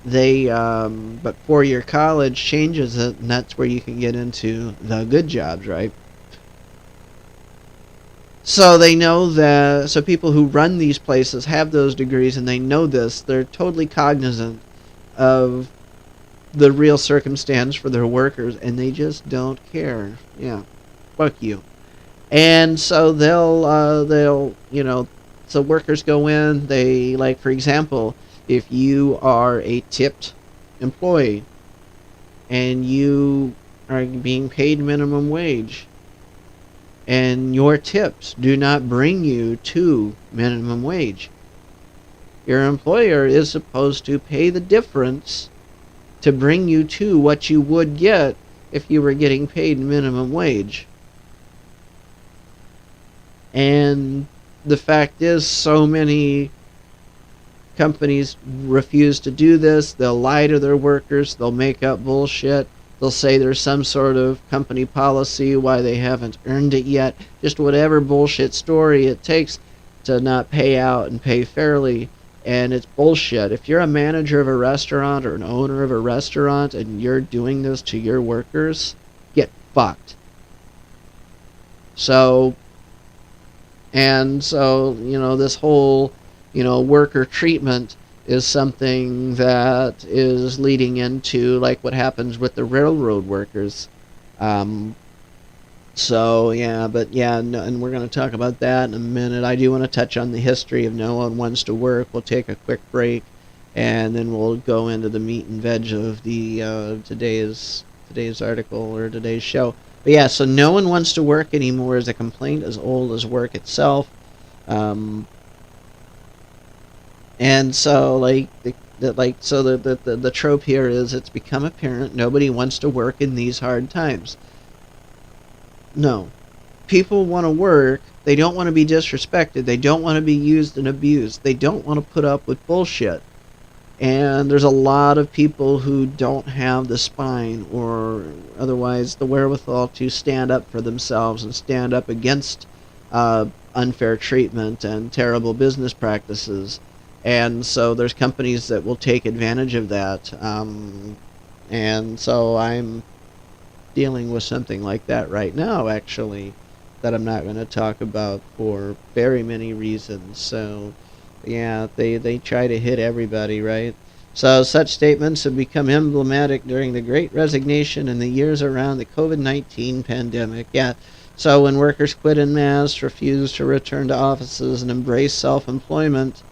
4-year college changes it, and that's where you can get into the good jobs, right? So they know that. So people who run these places have those degrees, and they know this. They're totally cognizant of the real circumstance for their workers, and they just don't care. Yeah, fuck you. And so so workers go in. They, like, for example, if you are a tipped employee and you are being paid minimum wage, and your tips do not bring you to minimum wage, your employer is supposed to pay the difference to bring you to what you would get if you were getting paid minimum wage. And the fact is, so many companies refuse to do this. They'll lie to their workers. They'll make up bullshit. They'll say there's some sort of company policy why they haven't earned it yet. Just whatever bullshit story it takes to not pay out and pay fairly. And it's bullshit. If you're a manager of a restaurant or an owner of a restaurant and you're doing this to your workers, get fucked. So this whole, worker treatment is something that is leading into like what happens with the railroad workers. Um, so yeah, but yeah, no, and we're going to talk about that in a minute. I do want to touch on the history of No One Wants to Work. We'll take a quick break, and then we'll go into the meat and veg of the today's article or today's show. But yeah, so no one wants to work anymore is a complaint as old as work itself. Um, and so like the trope here is it's become apparent nobody wants to work in these hard times. No, people want to work. They don't want to be disrespected. They don't want to be used and abused. They don't want to put up with bullshit. And there's a lot of people who don't have the spine or otherwise the wherewithal to stand up for themselves and stand up against unfair treatment and terrible business practices. And so there's companies that will take advantage of that. And so I'm dealing with something like that right now, actually, that I'm not going to talk about for very many reasons. So, yeah, they try to hit everybody, right? So, such statements have become emblematic during the Great Resignation and the years around the COVID-19 pandemic. Yeah, so when workers quit en masse, refused to return to offices, and embrace self-employment,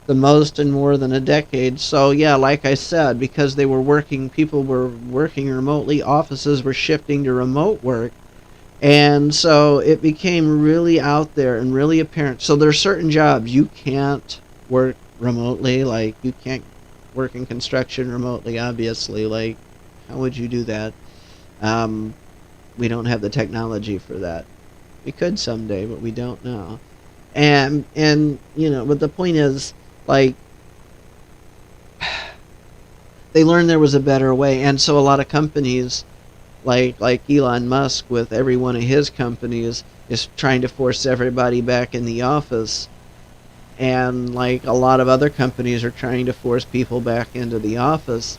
the most in more than a decade. So yeah, like I said, because people were working remotely, offices were shifting to remote work, and so it became really out there and really apparent. So there's certain jobs you can't work remotely, like you can't work in construction remotely, obviously. Like, how would you do that? Um, we don't have the technology for that. We could someday, but we don't now. And but the point is, like, they learned there was a better way, and so a lot of companies, like Elon Musk with every one of his companies, is trying to force everybody back in the office, and like a lot of other companies are trying to force people back into the office,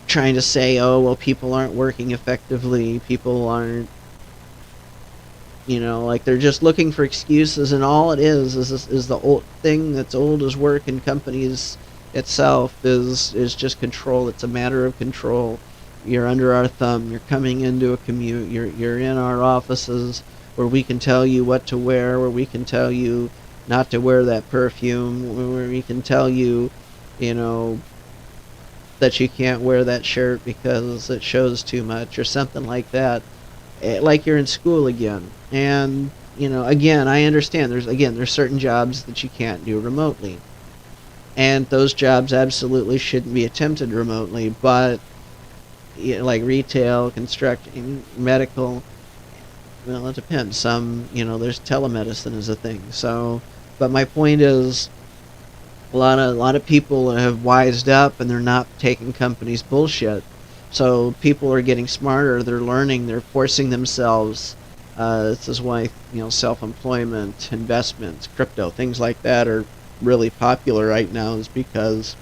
trying to say, oh well, people aren't working effectively, people aren't, like they're just looking for excuses, and all it is the old thing that's old as work in companies itself is just control. It's a matter of control. You're under our thumb. You're coming into a commute. You're in our offices where we can tell you what to wear, where we can tell you not to wear that perfume, where we can tell you, that you can't wear that shirt because it shows too much or something like that. Like you're in school again. And again, I understand there's certain jobs that you can't do remotely, and those jobs absolutely shouldn't be attempted remotely. But like retail, construction, medical, well, it depends. Some, there's telemedicine is a thing. So, but my point is, a lot of people have wised up and they're not taking companies bullshit. So people are getting smarter. They're learning. They're forcing themselves. This is why self-employment, investments, crypto, things like that are really popular right now. Is because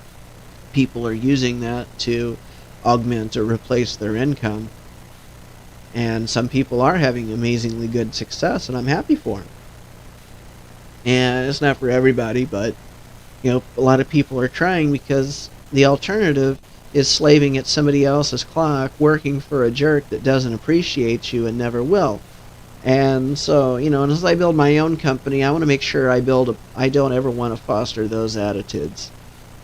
people are using that to augment or replace their income. And some people are having amazingly good success, and I'm happy for them. And it's not for everybody, but a lot of people are trying, because the alternative is slaving at somebody else's clock, working for a jerk that doesn't appreciate you and never will. And so, and as I build my own company, I want to make sure I don't ever want to foster those attitudes.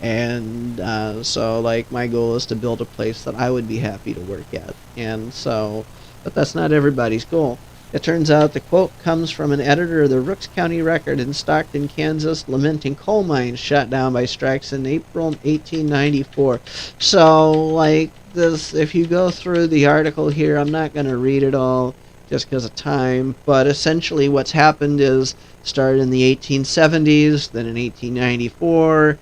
And so, like, my goal is to build a place that I would be happy to work at. And so, but that's not everybody's goal. It turns out the quote comes from an editor of the Rooks County Record in Stockton, Kansas, lamenting coal mines shut down by strikes in April 1894. So, like, this, if you go through the article here, I'm not going to read it all just because of time, but essentially what's happened is started in the 1870s, then in 1894,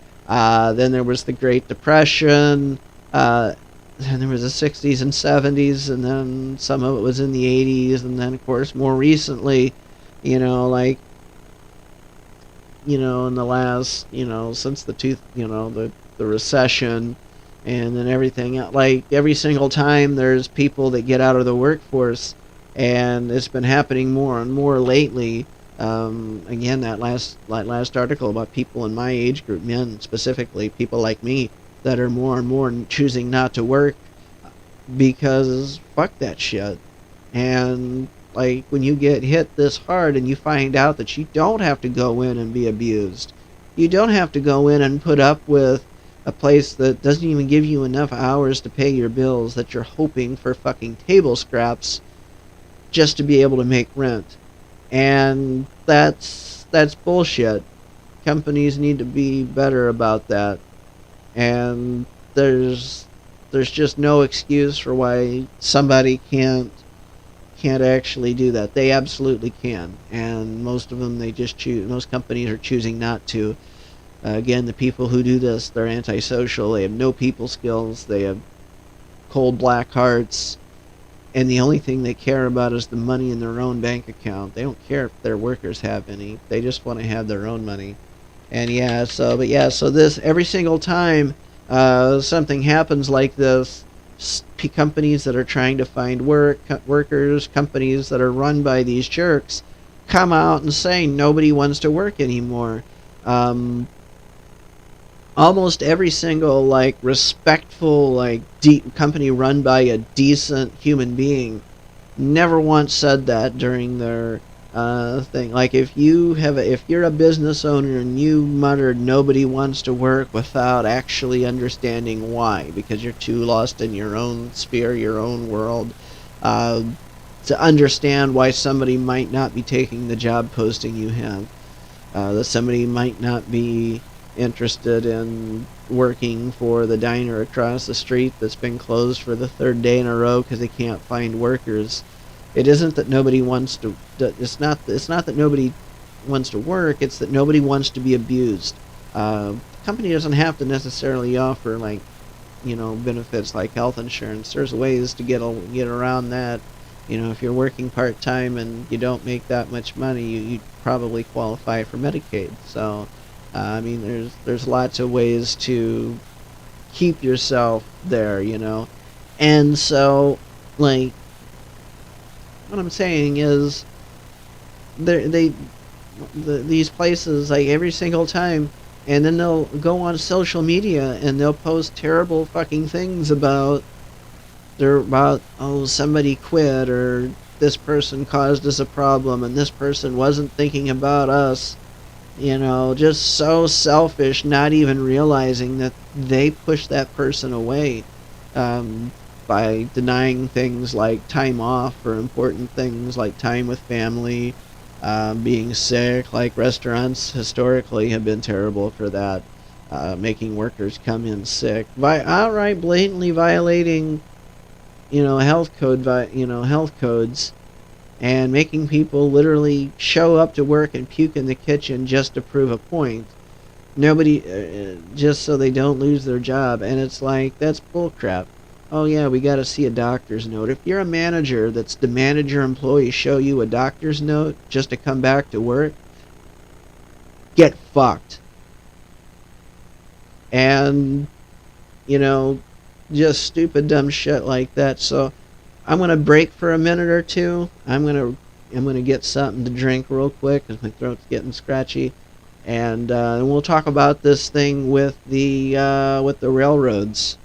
then there was the Great Depression, then there was the 60s and 70s, and then some of it was in the 80s, and then of course more recently, in the last, since the recession, and then everything, like every single time there's people that get out of the workforce, and it's been happening more and more lately. Again, that last article about people in my age group, men specifically, people like me, that are more and more choosing not to work because fuck that shit. And like when you get hit this hard and you find out that you don't have to go in and be abused, you don't have to go in and put up with a place that doesn't even give you enough hours to pay your bills, that you're hoping for fucking table scraps just to be able to make rent. And that's bullshit. Companies need to be better about that. And there's there's just no excuse for why somebody can't actually do that. They absolutely can, and most of them they just choose. Most companies are choosing not to. Again, the people who do this, they're antisocial. They have no people skills. They have cold black hearts, and the only thing they care about is the money in their own bank account. They don't care if their workers have any. They just want to have their own money. And so this every single time something happens like this, companies that are trying to find workers, companies that are run by these jerks, come out and say nobody wants to work anymore. Um, Almost every single like respectful company run by a decent human being never once said that during their thing. Like if you're a business owner and you muttered nobody wants to work without actually understanding why, because you're too lost in your own sphere, your own world, uh, to understand why somebody might not be taking the job posting you have, that somebody might not be interested in working for the diner across the street that's been closed for the third day in a row because they can't find workers. It isn't that nobody wants to. It's not that nobody wants to work. It's that nobody wants to be abused. The company doesn't have to necessarily offer benefits like health insurance. There's ways to get around that. If you're working part time and you don't make that much money, you probably qualify for Medicaid. So, I mean, there's lots of ways to keep yourself there. And so, like, what I'm saying is, they these places, like, every single time, and then they'll go on social media and they'll post terrible fucking things about, oh, somebody quit, or this person caused us a problem and this person wasn't thinking about us. Just so selfish, not even realizing that they push that person away, um, by denying things like time off for important things like time with family, being sick. Like restaurants historically have been terrible for that, making workers come in sick by outright blatantly violating, health codes, and making people literally show up to work and puke in the kitchen just to prove a point. Nobody, just so they don't lose their job. And it's like, that's bullcrap. Oh yeah, we got to see a doctor's note. If you're a manager that's demanded your employees show you a doctor's note just to come back to work, get fucked. And, you know, just stupid dumb shit like that. So I'm gonna break for a minute or two. I'm gonna get something to drink real quick because my throat's getting scratchy, and we'll talk about this thing with the railroads.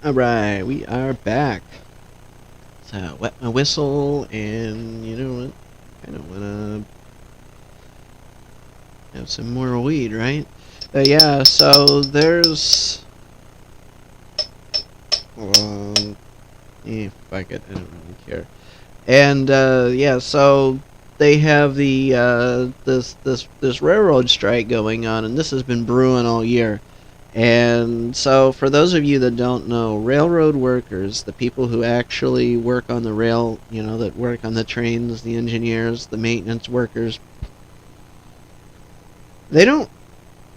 All right, we are back. So wet my whistle, and you know what? I don't want to have some more weed, right? Yeah. So there's. Fuck it. I don't really care. And yeah, so they have the this railroad strike going on, and this has been brewing all year. And so, for those of you that don't know, railroad workers, the people who actually work on the rail, that work on the trains, the engineers, the maintenance workers, they don't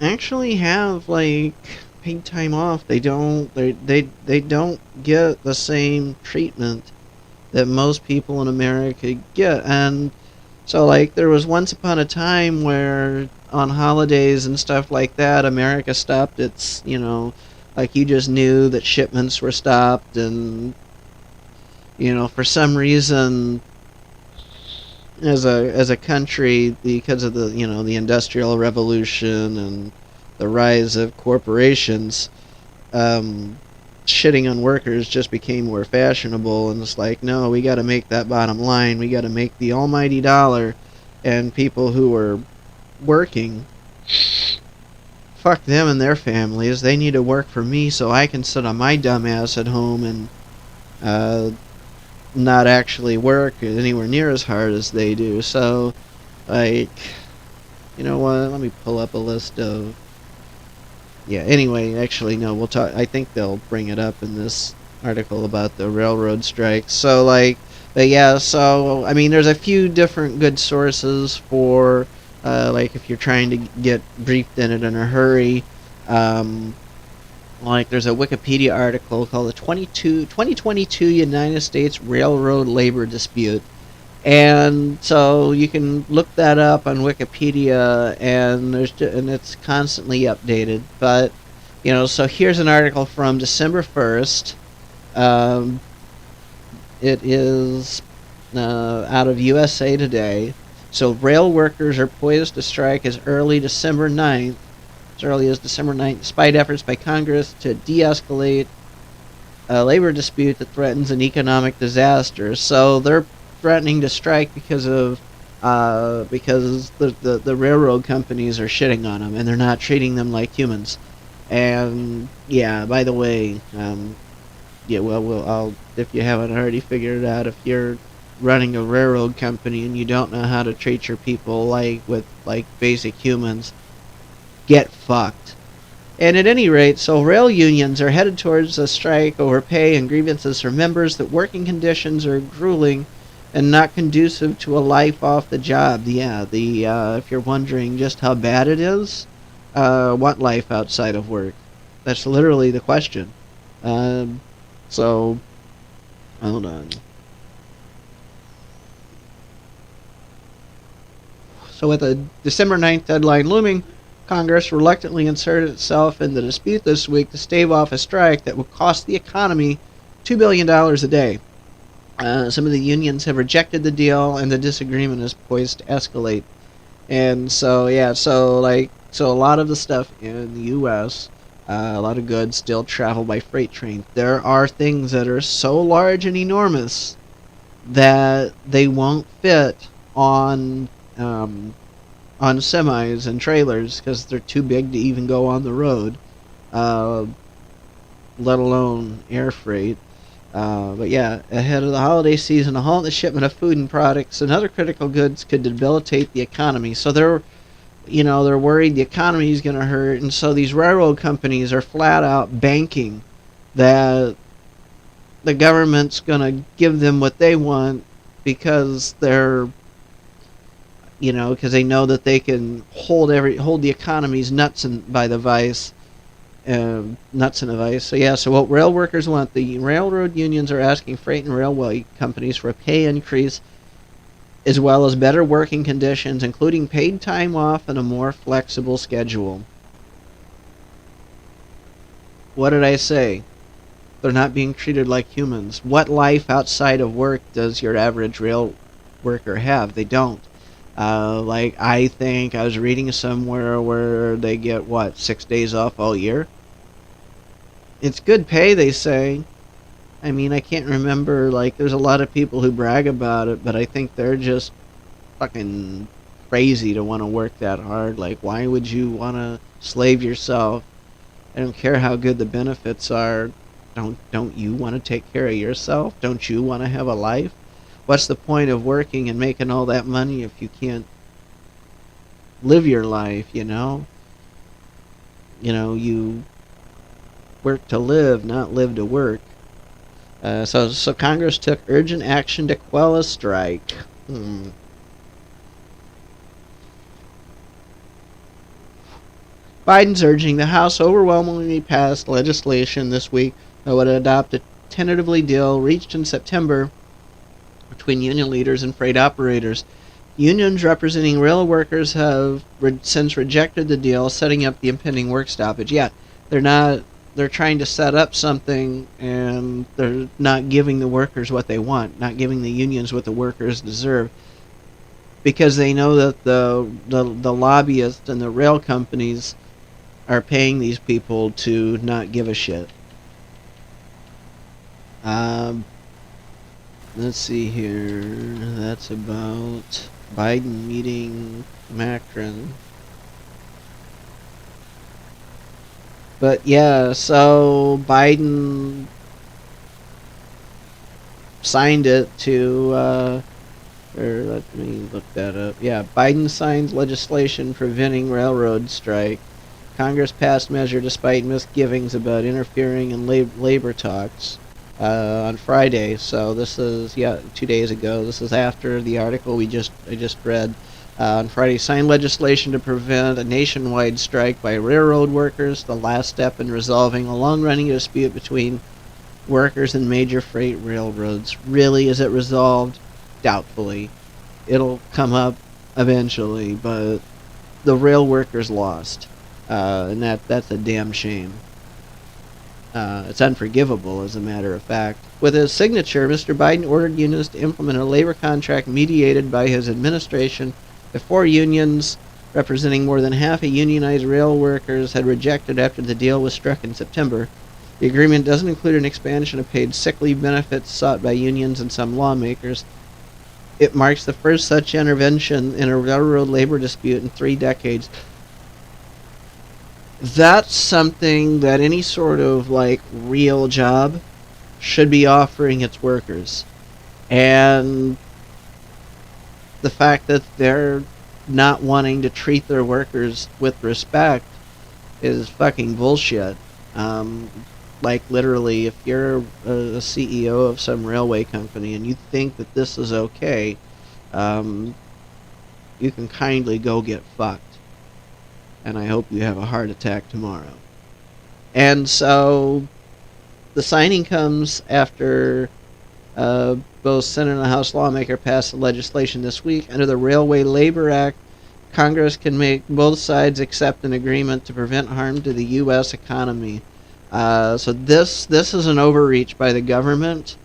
actually have like paid time off. They don't get the same treatment that most people in America get. And so, like, there was once upon a time where on holidays and stuff like that, America stopped its, like you just knew that shipments were stopped, and, for some reason, as a country, because of the Industrial Revolution and the rise of corporations, um, shitting on workers just became more fashionable, and it's like, no, we got to make that bottom line. We got to make the almighty dollar, and people who are working, fuck them and their families. They need to work for me so I can sit on my dumb ass at home and uh, not actually work anywhere near as hard as they do. So, like, you know what? Let me pull up a list of. Yeah, anyway, actually, no, we'll talk. I think they'll bring it up in this article about the railroad strikes. So, like, but yeah, so, I mean, there's a few different good sources for, like, if you're trying to get briefed in it in a hurry. Um, like, there's a Wikipedia article called the 2022 United States Railroad Labor Dispute. And so you can look that up on Wikipedia, and it's constantly updated. But so here's an article from December 1st. Um, it is out of USA Today. So rail workers are poised to strike as early as December 9th, despite efforts by Congress to de-escalate a labor dispute that threatens an economic disaster. So they're threatening to strike because the railroad companies are shitting on them, and they're not treating them like humans. And yeah, by the way, yeah, well, if you haven't already figured it out, if you're running a railroad company and you don't know how to treat your people with basic humans, get fucked. And at any rate, so rail unions are headed towards a strike over pay and grievances from members that working conditions are grueling and not conducive to a life off the job. Yeah, if you're wondering just how bad it is, what life outside of work? That's literally the question. So, hold on. So with the December 9th deadline looming, Congress reluctantly inserted itself in the dispute this week to stave off a strike that would cost the economy $2 billion a day. Some of the unions have rejected the deal, and the disagreement is poised to escalate. And so, yeah, so a lot of the stuff in the U.S., a lot of goods still travel by freight train. There are things that are so large and enormous that they won't fit on semis and trailers because they're too big to even go on the road, let alone air freight. But yeah, ahead of the holiday season, a halt in the shipment of food and products and other critical goods could debilitate the economy. So they're worried the economy is going to hurt, and so these railroad companies are flat out banking that the government's going to give them what they want because because they know that they can hold the economy's nuts by the vice. Nuts in a vice. So yeah, so what rail workers want, the railroad unions are asking freight and railway companies for a pay increase as well as better working conditions, including paid time off and a more flexible schedule. What did I say? They're not being treated like humans. What life outside of work does your average rail worker have? They don't. I think I was reading somewhere where they get 6 days off all year. It's good pay, they say. I mean, I can't remember, like, there's a lot of people who brag about it, but I think they're just fucking crazy to want to work that hard. Like, why would you want to slave yourself? I don't care how good the benefits are. Don't you want to take care of yourself? Don't you want to have a life? What's the point of working and making all that money if you can't live your life, you know? You work to live, not live to work. So Congress took urgent action to quell a strike. Biden's urging the House overwhelmingly passed legislation this week that would adopt a tentatively deal reached in September between union leaders and freight operators. Unions representing rail workers have since rejected the deal, setting up the impending work stoppage. Yeah, they're not. They're trying to set up something, and they're not giving the workers what they want, not giving the unions what the workers deserve, because they know that the lobbyists and the rail companies are paying these people to not give a shit. Um, let's see here. That's about Biden meeting Macron. But yeah, so Biden signed it to, or let me look that up. Yeah, Biden signed legislation preventing railroad strike. Congress passed measure despite misgivings about interfering in labor talks on Friday. So this is 2 days ago. This is after the article I just read. On Friday, signed legislation to prevent a nationwide strike by railroad workers, the last step in resolving a long-running dispute between workers and major freight railroads. Really, is it resolved? Doubtfully. It'll come up eventually, but the rail workers lost. And that's a damn shame. It's unforgivable, as a matter of fact. With his signature, Mr. Biden ordered unions to implement a labor contract mediated by his administration. The four unions, representing more than half of unionized rail workers, had rejected after the deal was struck in September. The agreement doesn't include an expansion of paid sick leave benefits sought by unions and some lawmakers. It marks the first such intervention in a railroad labor dispute in 3 decades. That's something that any sort of real job should be offering its workers. And the fact that they're not wanting to treat their workers with respect is fucking bullshit. Literally, if you're a CEO of some railway company and you think that this is okay, you can kindly go get fucked. And I hope you have a heart attack tomorrow. And so the signing comes after both Senate and House lawmaker passed the legislation this week. Under the Railway Labor Act, Congress can make both sides accept an agreement to prevent harm to the U.S. economy. So this is an overreach by the government.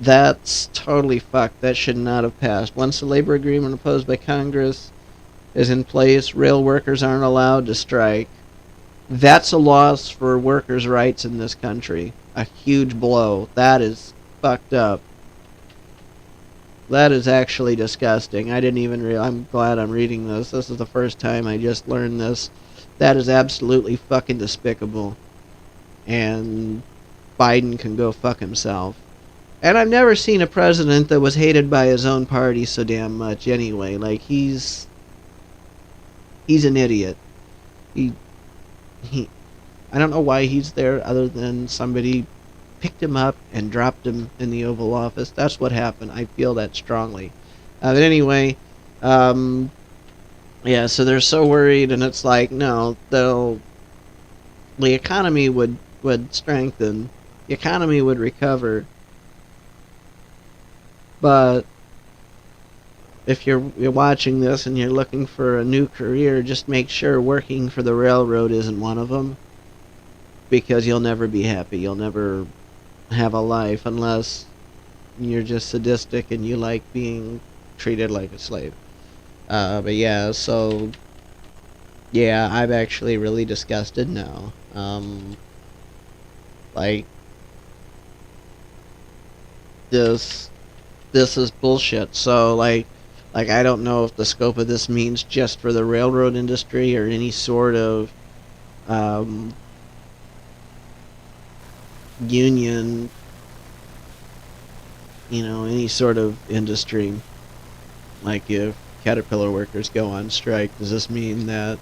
That's totally fucked. That should not have passed. Once the labor agreement imposed by Congress is in place, rail workers aren't allowed to strike. That's a loss for workers' rights in this country. A huge blow. That is fucked up. That is actually disgusting. I didn't even I'm glad I'm reading this. This is the first time I just learned this. That is absolutely fucking despicable. And Biden can go fuck himself. And I've never seen a president that was hated by his own party so damn much anyway. He's an idiot. He I don't know why he's there other than somebody picked him up and dropped him in the Oval Office. That's what happened. I feel that strongly. But anyway, so they're so worried, and it's no, the economy would strengthen. The economy would recover. But if you're watching this and you're looking for a new career, just make sure working for the railroad isn't one of them, because you'll never be happy. You'll never have a life unless you're just sadistic and you like being treated like a slave. I'm actually really disgusted now. Like, this this is bullshit. So like I don't know if the scope of this means just for the railroad industry or any sort of um, union, any sort of industry. Like if Caterpillar workers go on strike, does this mean that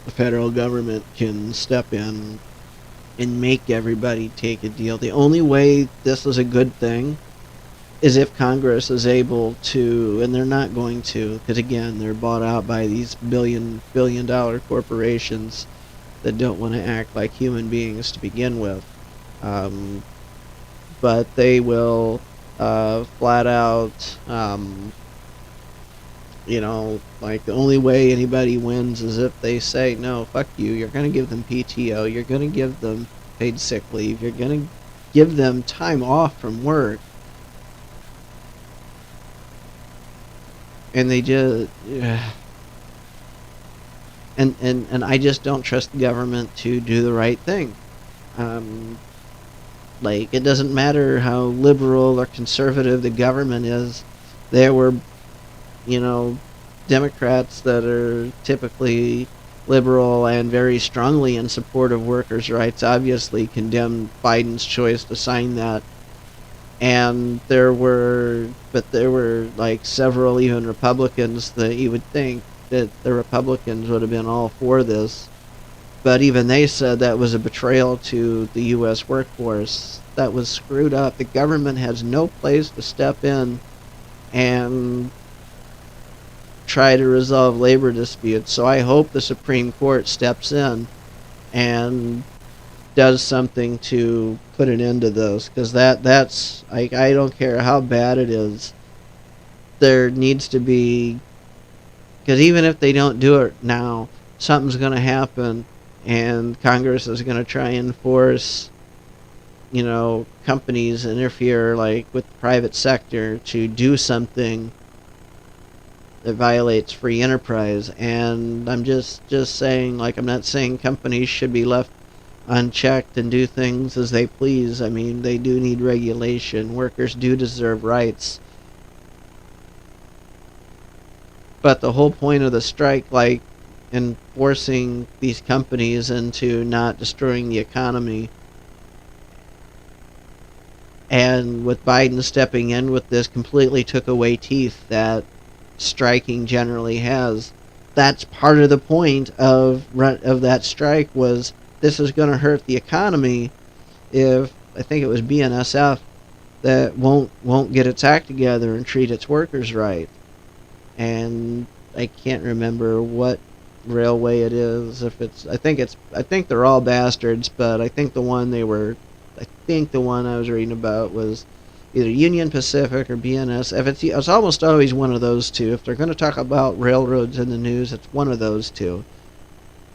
the federal government can step in and make everybody take a deal? The only way this is a good thing is if Congress is able to, and they're not going to, because again, they're bought out by these billion dollar corporations that don't want to act like human beings to begin with. Um, but they will flat out, like the only way anybody wins is if they say, no, fuck you, you're going to give them PTO, you're going to give them paid sick leave, you're going to give them time off from work. And they just, and I just don't trust the government to do the right thing. Like, it doesn't matter how liberal or conservative the government is. There were, Democrats that are typically liberal and very strongly in support of workers' rights obviously condemned Biden's choice to sign that. And there were like several even Republicans that you would think that the Republicans would have been all for this. But even they said that was a betrayal to the U.S. workforce. That was screwed up. The government has no place to step in and try to resolve labor disputes. So I hope the Supreme Court steps in and does something to put an end to this, because that's like, I don't care how bad it is, there needs to be, because even if they don't do it now, something's going to happen and Congress is going to try and force companies interfere like with the private sector to do something that violates free enterprise. And I'm just saying, like, I'm not saying companies should be left unchecked and do things as they please. I mean, they do need regulation. Workers do deserve rights. But the whole point of the strike, like, in forcing these companies into not destroying the economy, and with Biden stepping in with this, completely took away teeth that striking generally has. That's part of the point of that strike, was this is going to hurt the economy if, I think it was BNSF, that won't get its act together and treat its workers right. And I can't remember what railway it is. If it's, I think they're all bastards, but I think the one I was reading about was either Union Pacific or BNSF. It's almost always one of those two. If they're going to talk about railroads in the news, it's one of those two.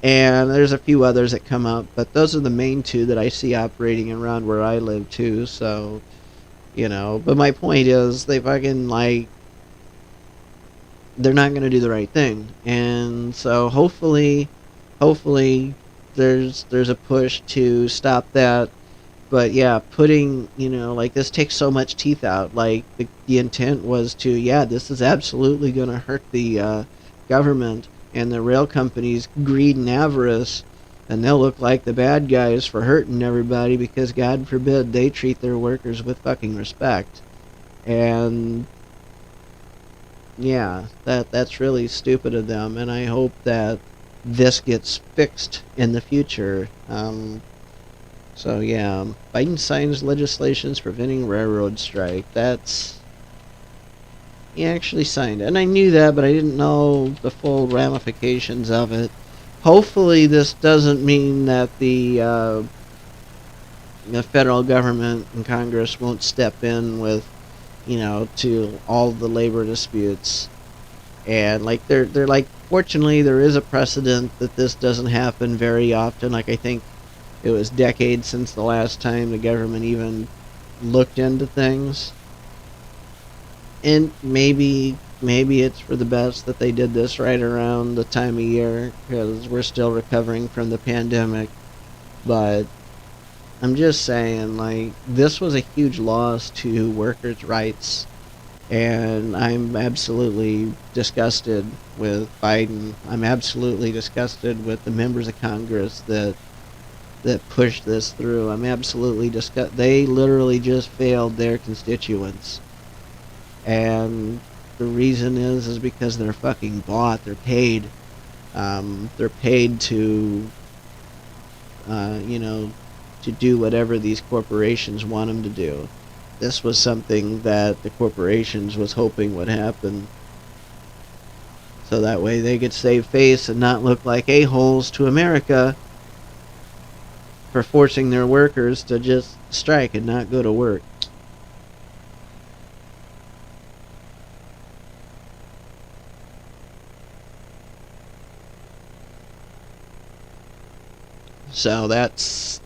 And there's a few others that come up, but those are the main two that I see operating around where I live too. So, but my point is, they fucking, like, they're not going to do the right thing. And so hopefully there's a push to stop that. But yeah, putting, like, this takes so much teeth out. Like, the intent was to, yeah, this is absolutely going to hurt the government and the rail companies' greed and avarice, and they'll look like the bad guys for hurting everybody, because God forbid they treat their workers with fucking respect. And yeah, that's really stupid of them, and I hope that this gets fixed in the future. So yeah, Biden signs legislations preventing railroad strike. He actually signed it. And I knew that, but I didn't know the full ramifications of it. Hopefully this doesn't mean that the federal government and Congress won't step in with, to all the labor disputes. And like they're like, fortunately there is a precedent that this doesn't happen very often. Like, I think it was decades since the last time the government even looked into things. And maybe it's for the best that they did this right around the time of year, because we're still recovering from the pandemic. But I'm just saying, like, this was a huge loss to workers' rights, and I'm absolutely disgusted with Biden. I'm absolutely disgusted with the members of Congress that pushed this through. I'm absolutely disgusted. They literally just failed their constituents, and the reason is because they're fucking bought. They're paid. They're paid to, you know, to do whatever these corporations want them to do. This was something that the corporations was hoping would happen, so that way they could save face and not look like a-holes to America for forcing their workers to just strike and not go to work. So that's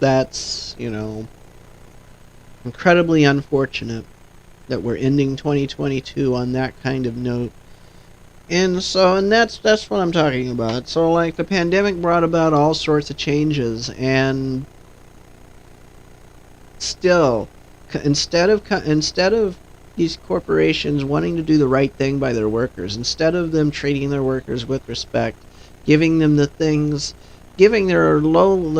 incredibly unfortunate that we're ending 2022 on that kind of note. And that's what I'm talking about. So like the pandemic brought about all sorts of changes, and still, instead of these corporations wanting to do the right thing by their workers, instead of them treating their workers with respect, giving them the things, giving their lowliest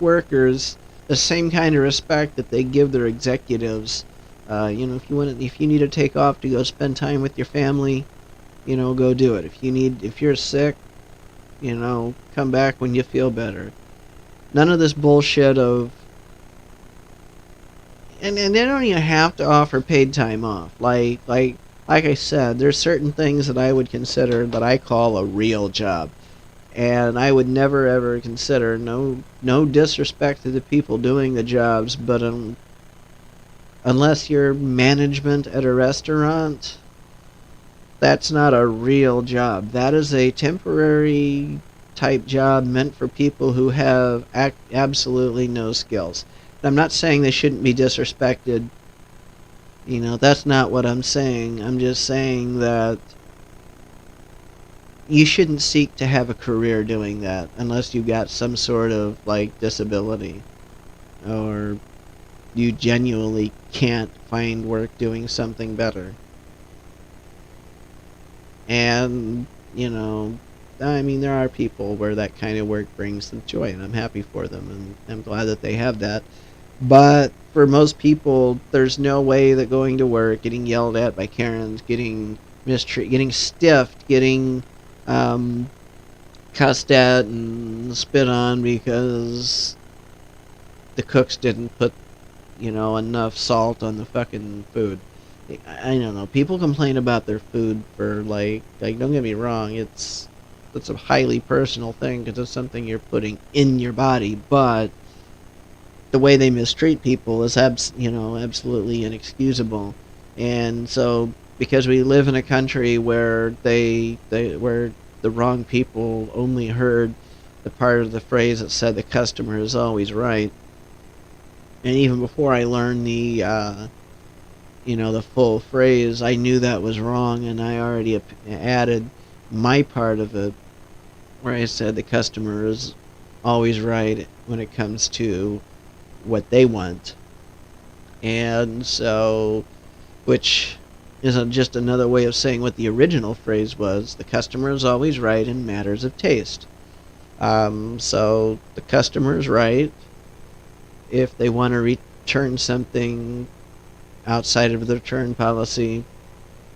workers the same kind of respect that they give their executives. If you need to take off to go spend time with your family, go do it. If you're sick, come back when you feel better. None of this bullshit of, and they don't even have to offer paid time off. Like I said, there's certain things that I would consider that I call a real job, and I would never ever consider, no disrespect to the people doing the jobs, but unless you're management at a restaurant, that's not a real job. That is a temporary type job meant for people who have absolutely no skills. And I'm not saying they shouldn't be disrespected. That's not what I'm saying. I'm just saying that you shouldn't seek to have a career doing that unless you've got some sort of like disability, or you genuinely can't find work doing something better. And, I mean, there are people where that kind of work brings them joy, and I'm happy for them, and I'm glad that they have that. But for most people, there's no way that going to work, getting yelled at by Karens, getting mistreated, getting stiffed, getting um, cussed at and spit on because the cooks didn't put, enough salt on the fucking food. I don't know. People complain about their food for like don't get me wrong, it's a highly personal thing because it's something you're putting in your body, but the way they mistreat people is absolutely inexcusable. And so because we live in a country where where the wrong people only heard the part of the phrase that said the customer is always right, and even before I learned the full phrase, I knew that was wrong, and I already added my part of it, where I said the customer is always right when it comes to what they want. And so, which is just another way of saying what the original phrase was: the customer is always right in matters of taste. So the customer is right if they want to return something outside of the return policy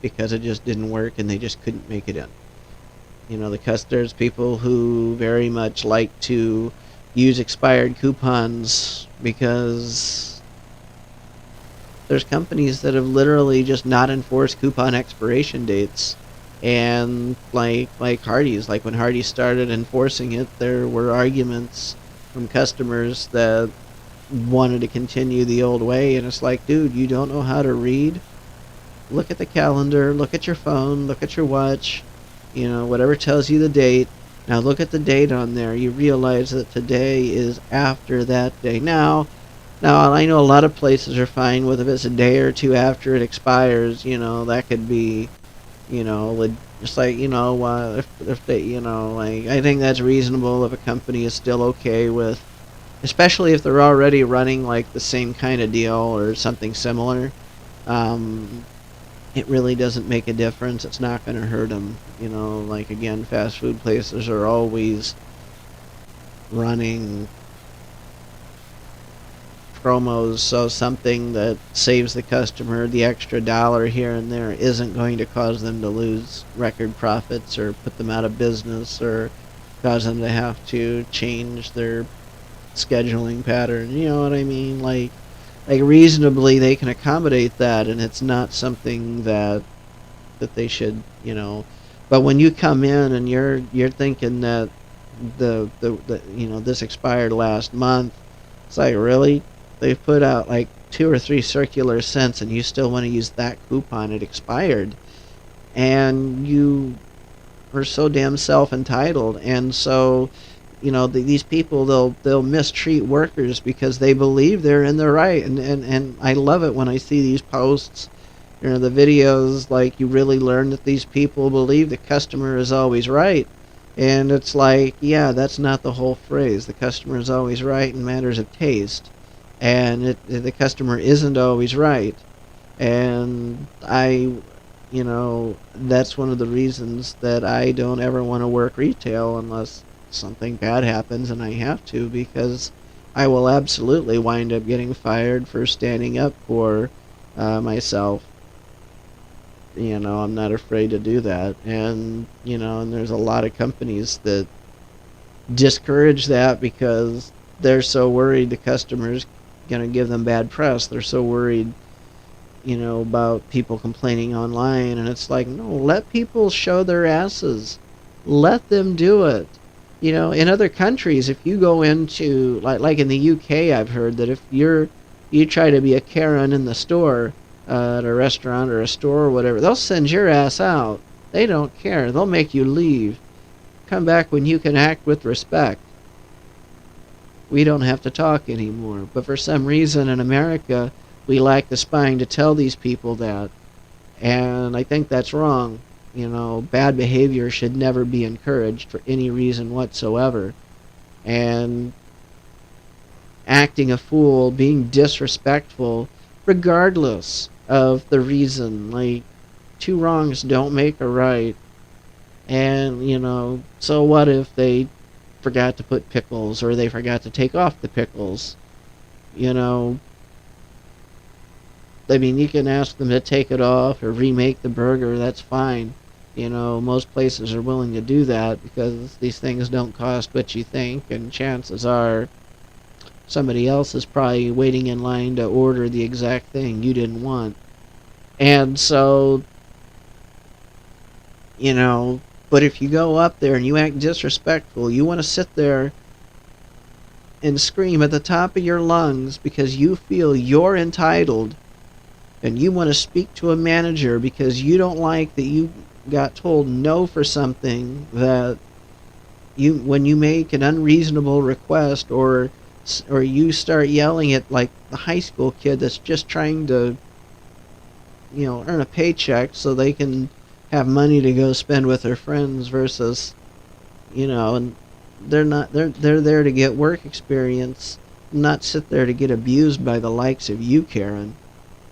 because it just didn't work and they just couldn't make it in. There's people who very much like to use expired coupons because there's companies that have literally just not enforced coupon expiration dates. And like Hardee's, like when Hardee's started enforcing it, there were arguments from customers that wanted to continue the old way, and it's like, dude, you don't know how to read? Look at the calendar, look at your phone, look at your watch, whatever tells you the date. Now look at the date on there. You realize that today is after that day. Now I know a lot of places are fine with if it's a day or two after it expires. That could be, just like, if they, like, I think that's reasonable if a company is still okay with especially if they're already running like the same kind of deal or something similar. Um, it really doesn't make a difference. It's not going to hurt them. You know, like again, fast food places are always running promos, so something that saves the customer the extra dollar here and there isn't going to cause them to lose record profits or put them out of business or cause them to have to change their scheduling pattern. You know what I mean? Like reasonably they can accommodate that, and it's not something that they should, you know. But when you come in and you're thinking that the you know, this expired last month, it's like, really? They've put out like 2 or 3 circular cents and you still want to use that coupon? It expired. And you are so damn self-entitled. And so, you know, these people, they'll mistreat workers because they believe they're in the right. And I love it when I see these posts, you know, the videos, like you really learn that these people believe the customer is always right. And it's like, yeah, that's not the whole phrase. The customer is always right in matters of taste. And the customer isn't always right. And you know, that's one of the reasons that I don't ever want to work retail unless something bad happens and I have to, because I will absolutely wind up getting fired for standing up for myself. You know, I'm not afraid to do that. And, you know, and there's a lot of companies that discourage that because they're so worried the customer's going to give them bad press. They're so worried, you know, about people complaining online. And it's like, no, let people show their asses. Let them do it. You know, in other countries, if you go into, like in the UK, I've heard that if you try to be a Karen in the store, at a restaurant or a store or whatever, they'll send your ass out. They don't care. They'll make you leave. Come back when you can act with respect. We don't have to talk anymore. But for some reason in America, we lack the spine to tell these people that. And I think that's wrong. You know, bad behavior should never be encouraged for any reason whatsoever. And acting a fool, being disrespectful, regardless of the reason. Like, 2 wrongs don't make a right. And, you know, so what if they forgot to put pickles or they forgot to take off the pickles? You know, I mean, you can ask them to take it off or remake the burger, that's fine. You know, most places are willing to do that because these things don't cost what you think, and chances are somebody else is probably waiting in line to order the exact thing you didn't want. And so, you know, but if you go up there and you act disrespectful, you want to sit there and scream at the top of your lungs because you feel you're entitled, and you want to speak to a manager because you don't like that you got told no for something, that you, when you make an unreasonable request, or you start yelling at like the high school kid that's just trying to, you know, earn a paycheck so they can have money to go spend with their friends, versus, you know, and they're there to get work experience, not sit there to get abused by the likes of you, Karen.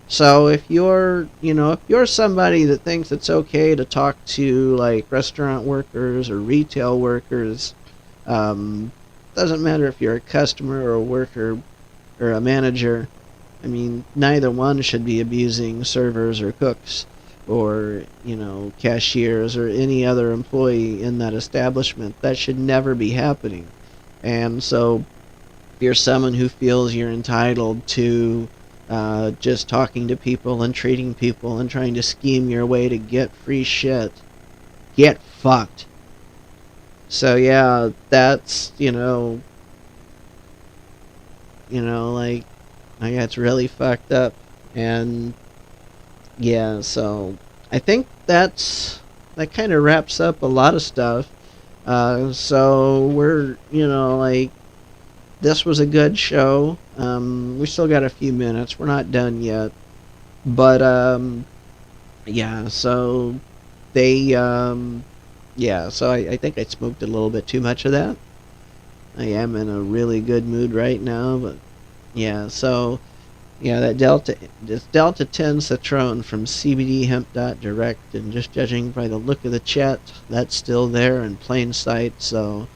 So if you're, you know, if you're somebody that thinks it's okay to talk to like restaurant workers or retail workers, um, doesn't matter if you're a customer or a worker or a manager. I mean, neither one should be abusing servers or cooks or, you know, cashiers or any other employee in that establishment. That should never be happening. And so if you're someone who feels you're entitled to just talking to people and treating people and trying to scheme your way to get free shit, get fucked. So yeah, that's, like it's really fucked up. And yeah, so I think that kind of wraps up a lot of stuff. So we're, like, this was a good show. We still got a few minutes. We're not done yet. But yeah, so they yeah, so I think I smoked a little bit too much of that. I am in a really good mood right now, but yeah, so yeah, that Delta 10 Citron from CBDHemp.direct, and just judging by the look of the chat, that's still there in plain sight, so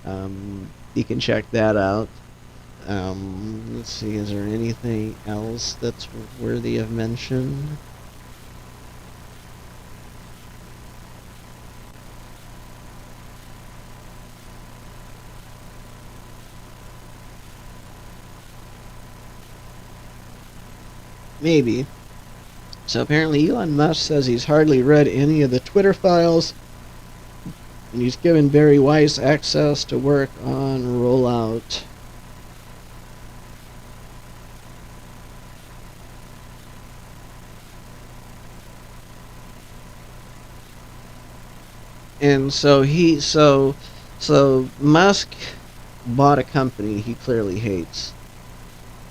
you can check that out. Let's see, is there anything else that's worthy of mention? Maybe. So apparently Elon Musk says he's hardly read any of the Twitter files, and he's given Barry Weiss access to work on rollout. And so Musk bought a company he clearly hates.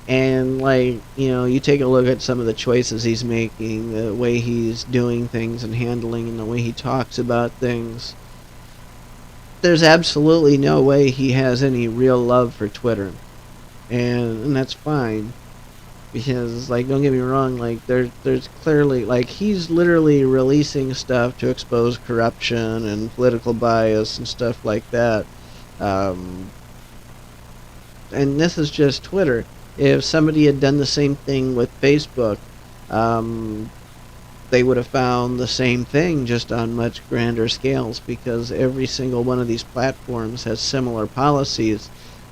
And like, you take a look at some of the choices he's making, the way he's doing things and handling, and the way he talks about things. There's absolutely no way he has any real love for Twitter. And that's fine. Because, like, don't get me wrong, like, there's clearly, like, he's literally releasing stuff to expose corruption and political bias and stuff like that. Um, and this is just Twitter. If somebody had done the same thing with Facebook, um, they would have found the same thing, just on much grander scales, because every single one of these platforms has similar policies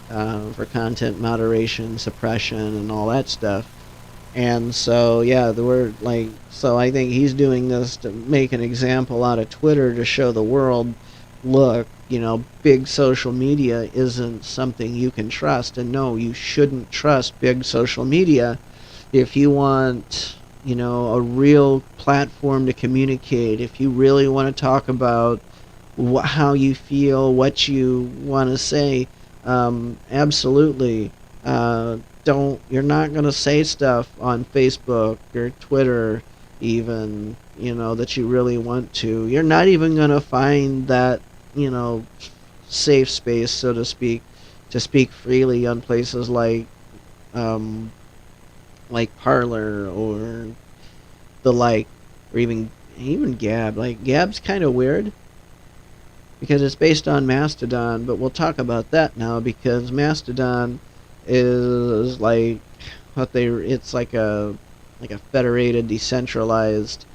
for content moderation, suppression, and all that stuff. And so, yeah, so I think he's doing this to make an example out of Twitter to show the world, look, big social media isn't something you can trust. And no, you shouldn't trust big social media. If you want, a real platform to communicate, if you really want to talk about how you feel, what you want to say, absolutely. You're not going to say stuff on Facebook or Twitter even, that you really want to. You're not even going to find that, safe space, so to speak, to speak freely on places um, like Parler or the like, or even Gab. Like, Gab's kind of weird because it's based on Mastodon, but we'll talk about that now, because Mastodon is like it's like a federated, decentralized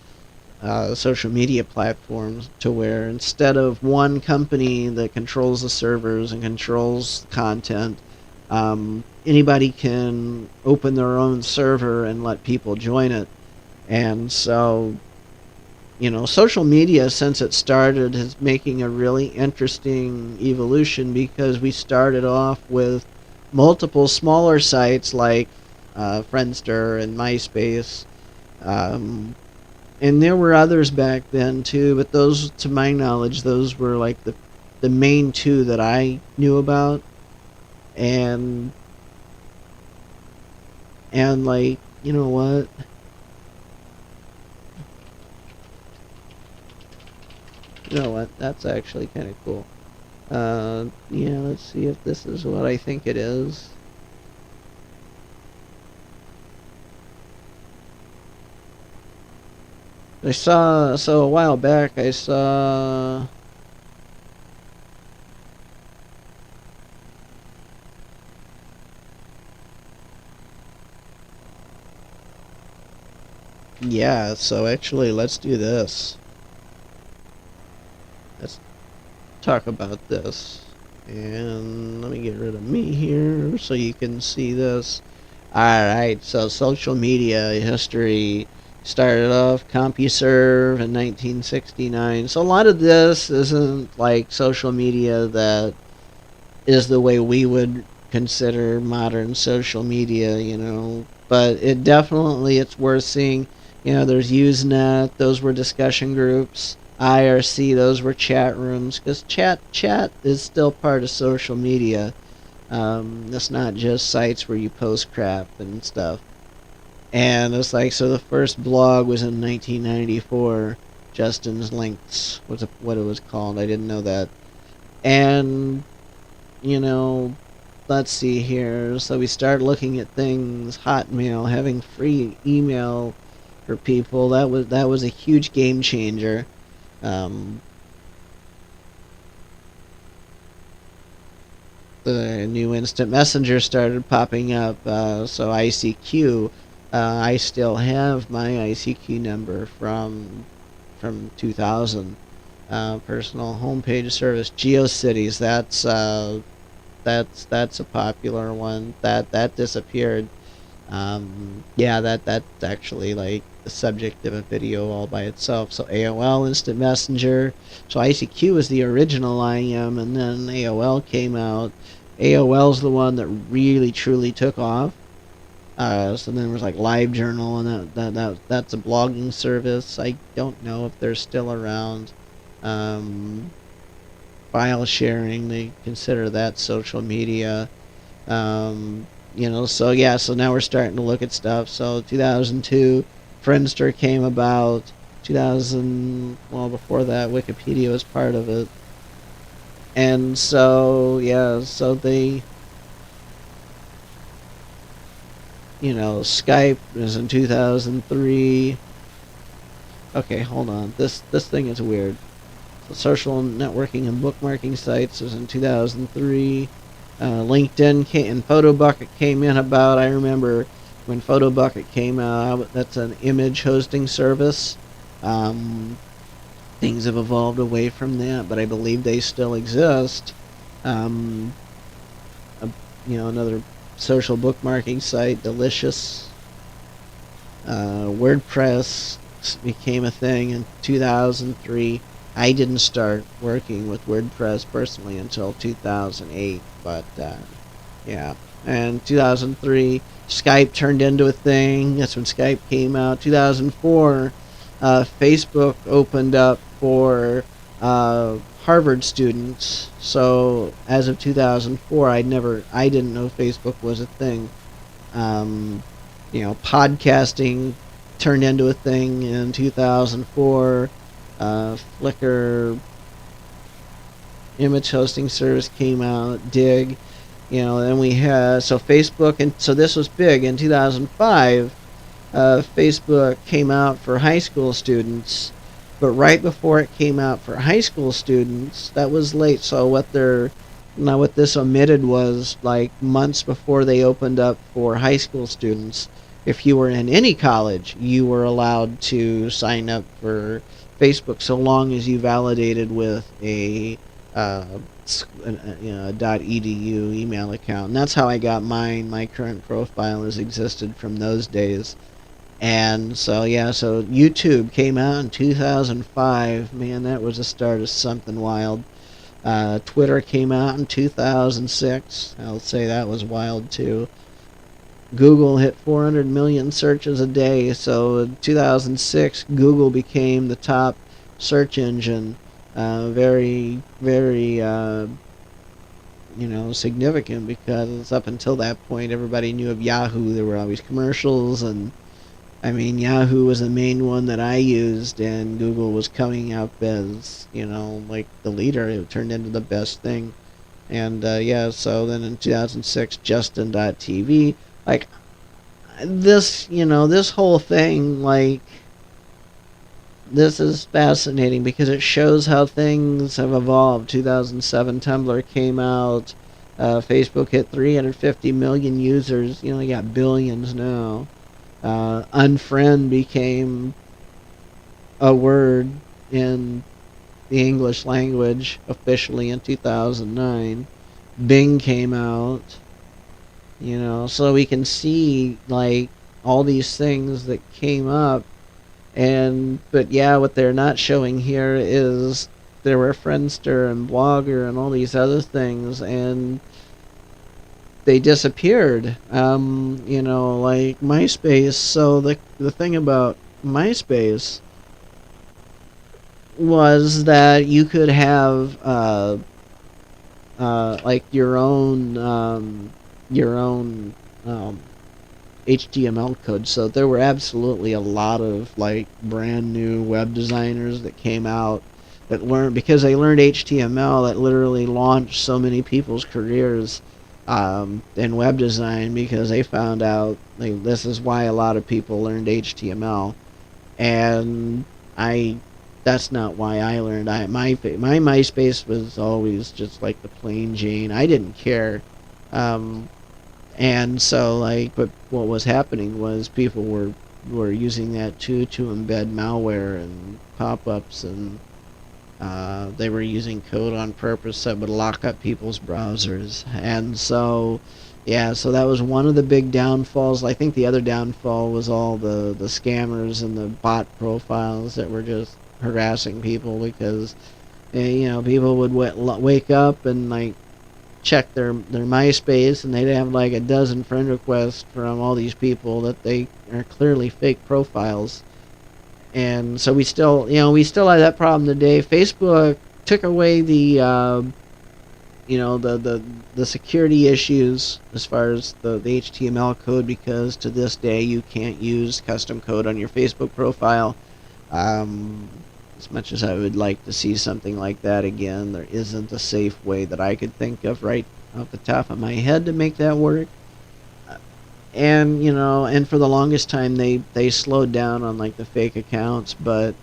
social media platform, to where instead of one company that controls the servers and controls content, anybody can open their own server and let people join it. And so, social media, since it started, is making a really interesting evolution, because we started off with multiple smaller sites like Friendster and MySpace. And there were others back then too, but those, to my knowledge, those were like the main two that I knew about. And like, you know what? That's actually kind of cool. Yeah, let's see if this is what I think it is. So a while back, I saw. Yeah, so actually, let's do this. Let's talk about this. And let me get rid of me here so you can see this. Alright, so social media history started off CompuServe in 1969. So a lot of this isn't like social media that is the way we would consider modern social media, But it's worth seeing. There's Usenet, those were discussion groups. IRC, those were chat rooms, because chat is still part of social media. It's not just sites where you post crap and stuff. And it's like, so the first blog was in 1994. Justin's Links was what it was called. I didn't know that. And you know, let's see here. So we start looking at things, Hotmail, having free email for people. That was a huge game changer. Um, the new instant messenger started popping up. So ICQ, I still have my ICQ number from 2000. Personal homepage service, GeoCities. That's a popular one. That disappeared. Yeah, that's actually like the subject of a video all by itself. So AOL Instant Messenger. So ICQ was the original IM, and then AOL came out. AOL's the one that really truly took off. So then there was like LiveJournal, and that's a blogging service. I don't know if they're still around. Um, File sharing, they consider that social media. Um, so yeah, so now we're starting to look at stuff. So 2002, Friendster came about. 2000, well, before that, Wikipedia was part of it. And so, yeah, so Skype was in 2003. Okay, hold on. This thing is weird. So social networking and bookmarking sites was in 2003. LinkedIn and PhotoBucket came in about. I remember when PhotoBucket came out. That's an image hosting service. Um, Things have evolved away from that, but I believe they still exist. Um, a, Another social bookmarking site, Delicious. WordPress became a thing in 2003. I didn't start working with WordPress personally until 2008, but yeah. And 2003, Skype turned into a thing. That's when Skype came out. 2004, Facebook opened up for Harvard students. So as of 2004, I didn't know Facebook was a thing. Um, Podcasting turned into a thing in 2004. Flickr image hosting service came out. Dig. Then we had Facebook, and so this was big in 2005. Facebook came out for high school students, but right before it came out for high school students, that was late. So what this omitted was like months before they opened up for high school students. If you were in any college, you were allowed to sign up for Facebook so long as you validated with a .edu email account. And that's how I got mine. My current profile has existed from those days. And so yeah, so YouTube came out in 2005. Man, that was the start of something wild. Twitter came out in 2006. I'll say that was wild too. Google hit 400 million searches a day. So in 2006, Google became the top search engine. Very, very, significant, because up until that point, everybody knew of Yahoo. There were always commercials, and I mean, Yahoo was the main one that I used, and Google was coming up as, like the leader. It turned into the best thing. And yeah, so then in 2006, Justin.tv, like this whole thing, like, this is fascinating because it shows how things have evolved. 2007, Tumblr came out. Facebook hit 350 million users. You got billions now. Unfriend became a word in the English language officially in 2009. Bing came out. So we can see like all these things that came up. But yeah, what they're not showing here is there were Friendster and Blogger and all these other things, and they disappeared. Like MySpace. So the thing about MySpace was that you could have like your own HTML code. So there were absolutely a lot of like brand new web designers that came out that learned because they learned HTML that literally launched so many people's careers in web design because they found out like, this is why a lot of people learned HTML. And I that's not why I learned. My MySpace was always just like the plain Jane. I didn't care. Um, and so like but what was happening was people were using that too to embed malware and pop-ups, and they were using code on purpose that would lock up people's browsers. And so, yeah, so that was one of the big downfalls. I think the other downfall was all the scammers and the bot profiles that were just harassing people because, people would wake up and like check their MySpace and they'd have like a dozen friend requests from all these people that they are clearly fake profiles. And so we still have that problem today. Facebook took away the security issues as far as the HTML code, because to this day you can't use custom code on your Facebook profile. um, as much as I would like to see something like that again, there isn't a safe way that I could think of right off the top of my head to make that work. And for the longest time they slowed down on like the fake accounts, but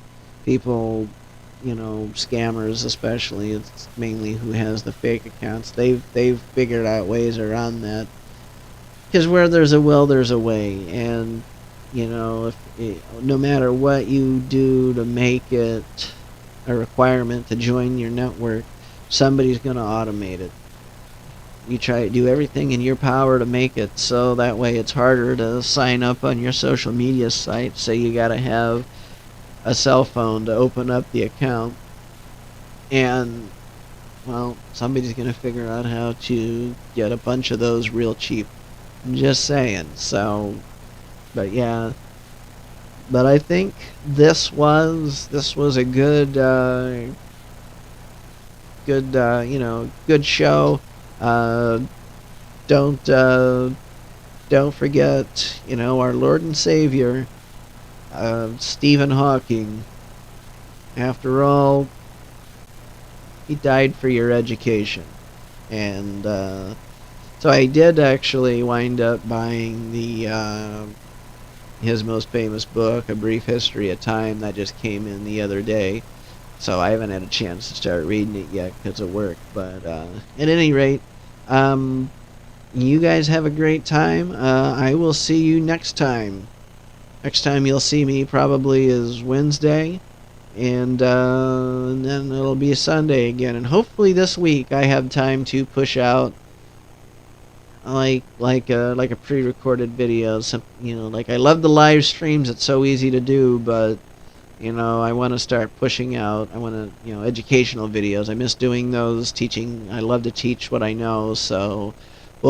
people, scammers especially, it's mainly who has the fake accounts. They've figured out ways around that, because where there's a will there's a way. And if no matter what you do to make it a requirement to join your network, somebody's going to automate it. You try to do everything in your power to make it so that way it's harder to sign up on your social media site. So you got to have a cell phone to open up the account. And, well, somebody's going to figure out how to get a bunch of those real cheap. I'm just saying. So, but yeah. But I think this was a good show. Uh, don't uh, don't forget, our Lord and Savior, Stephen Hawking. After all, he died for your education. And so I did actually wind up buying the his most famous book, A Brief History of Time, that just came in the other day. So I haven't had a chance to start reading it yet because of work. But at any rate, um, you guys have a great time. I will see you next time. Next time you'll see me probably is Wednesday, and then it'll be Sunday again. And hopefully this week I have time to push out like a pre-recorded video. Like, I love the live streams. It's so easy to do, but I want to start pushing out. I want to, educational videos. I miss doing those, teaching. I love to teach what I know. So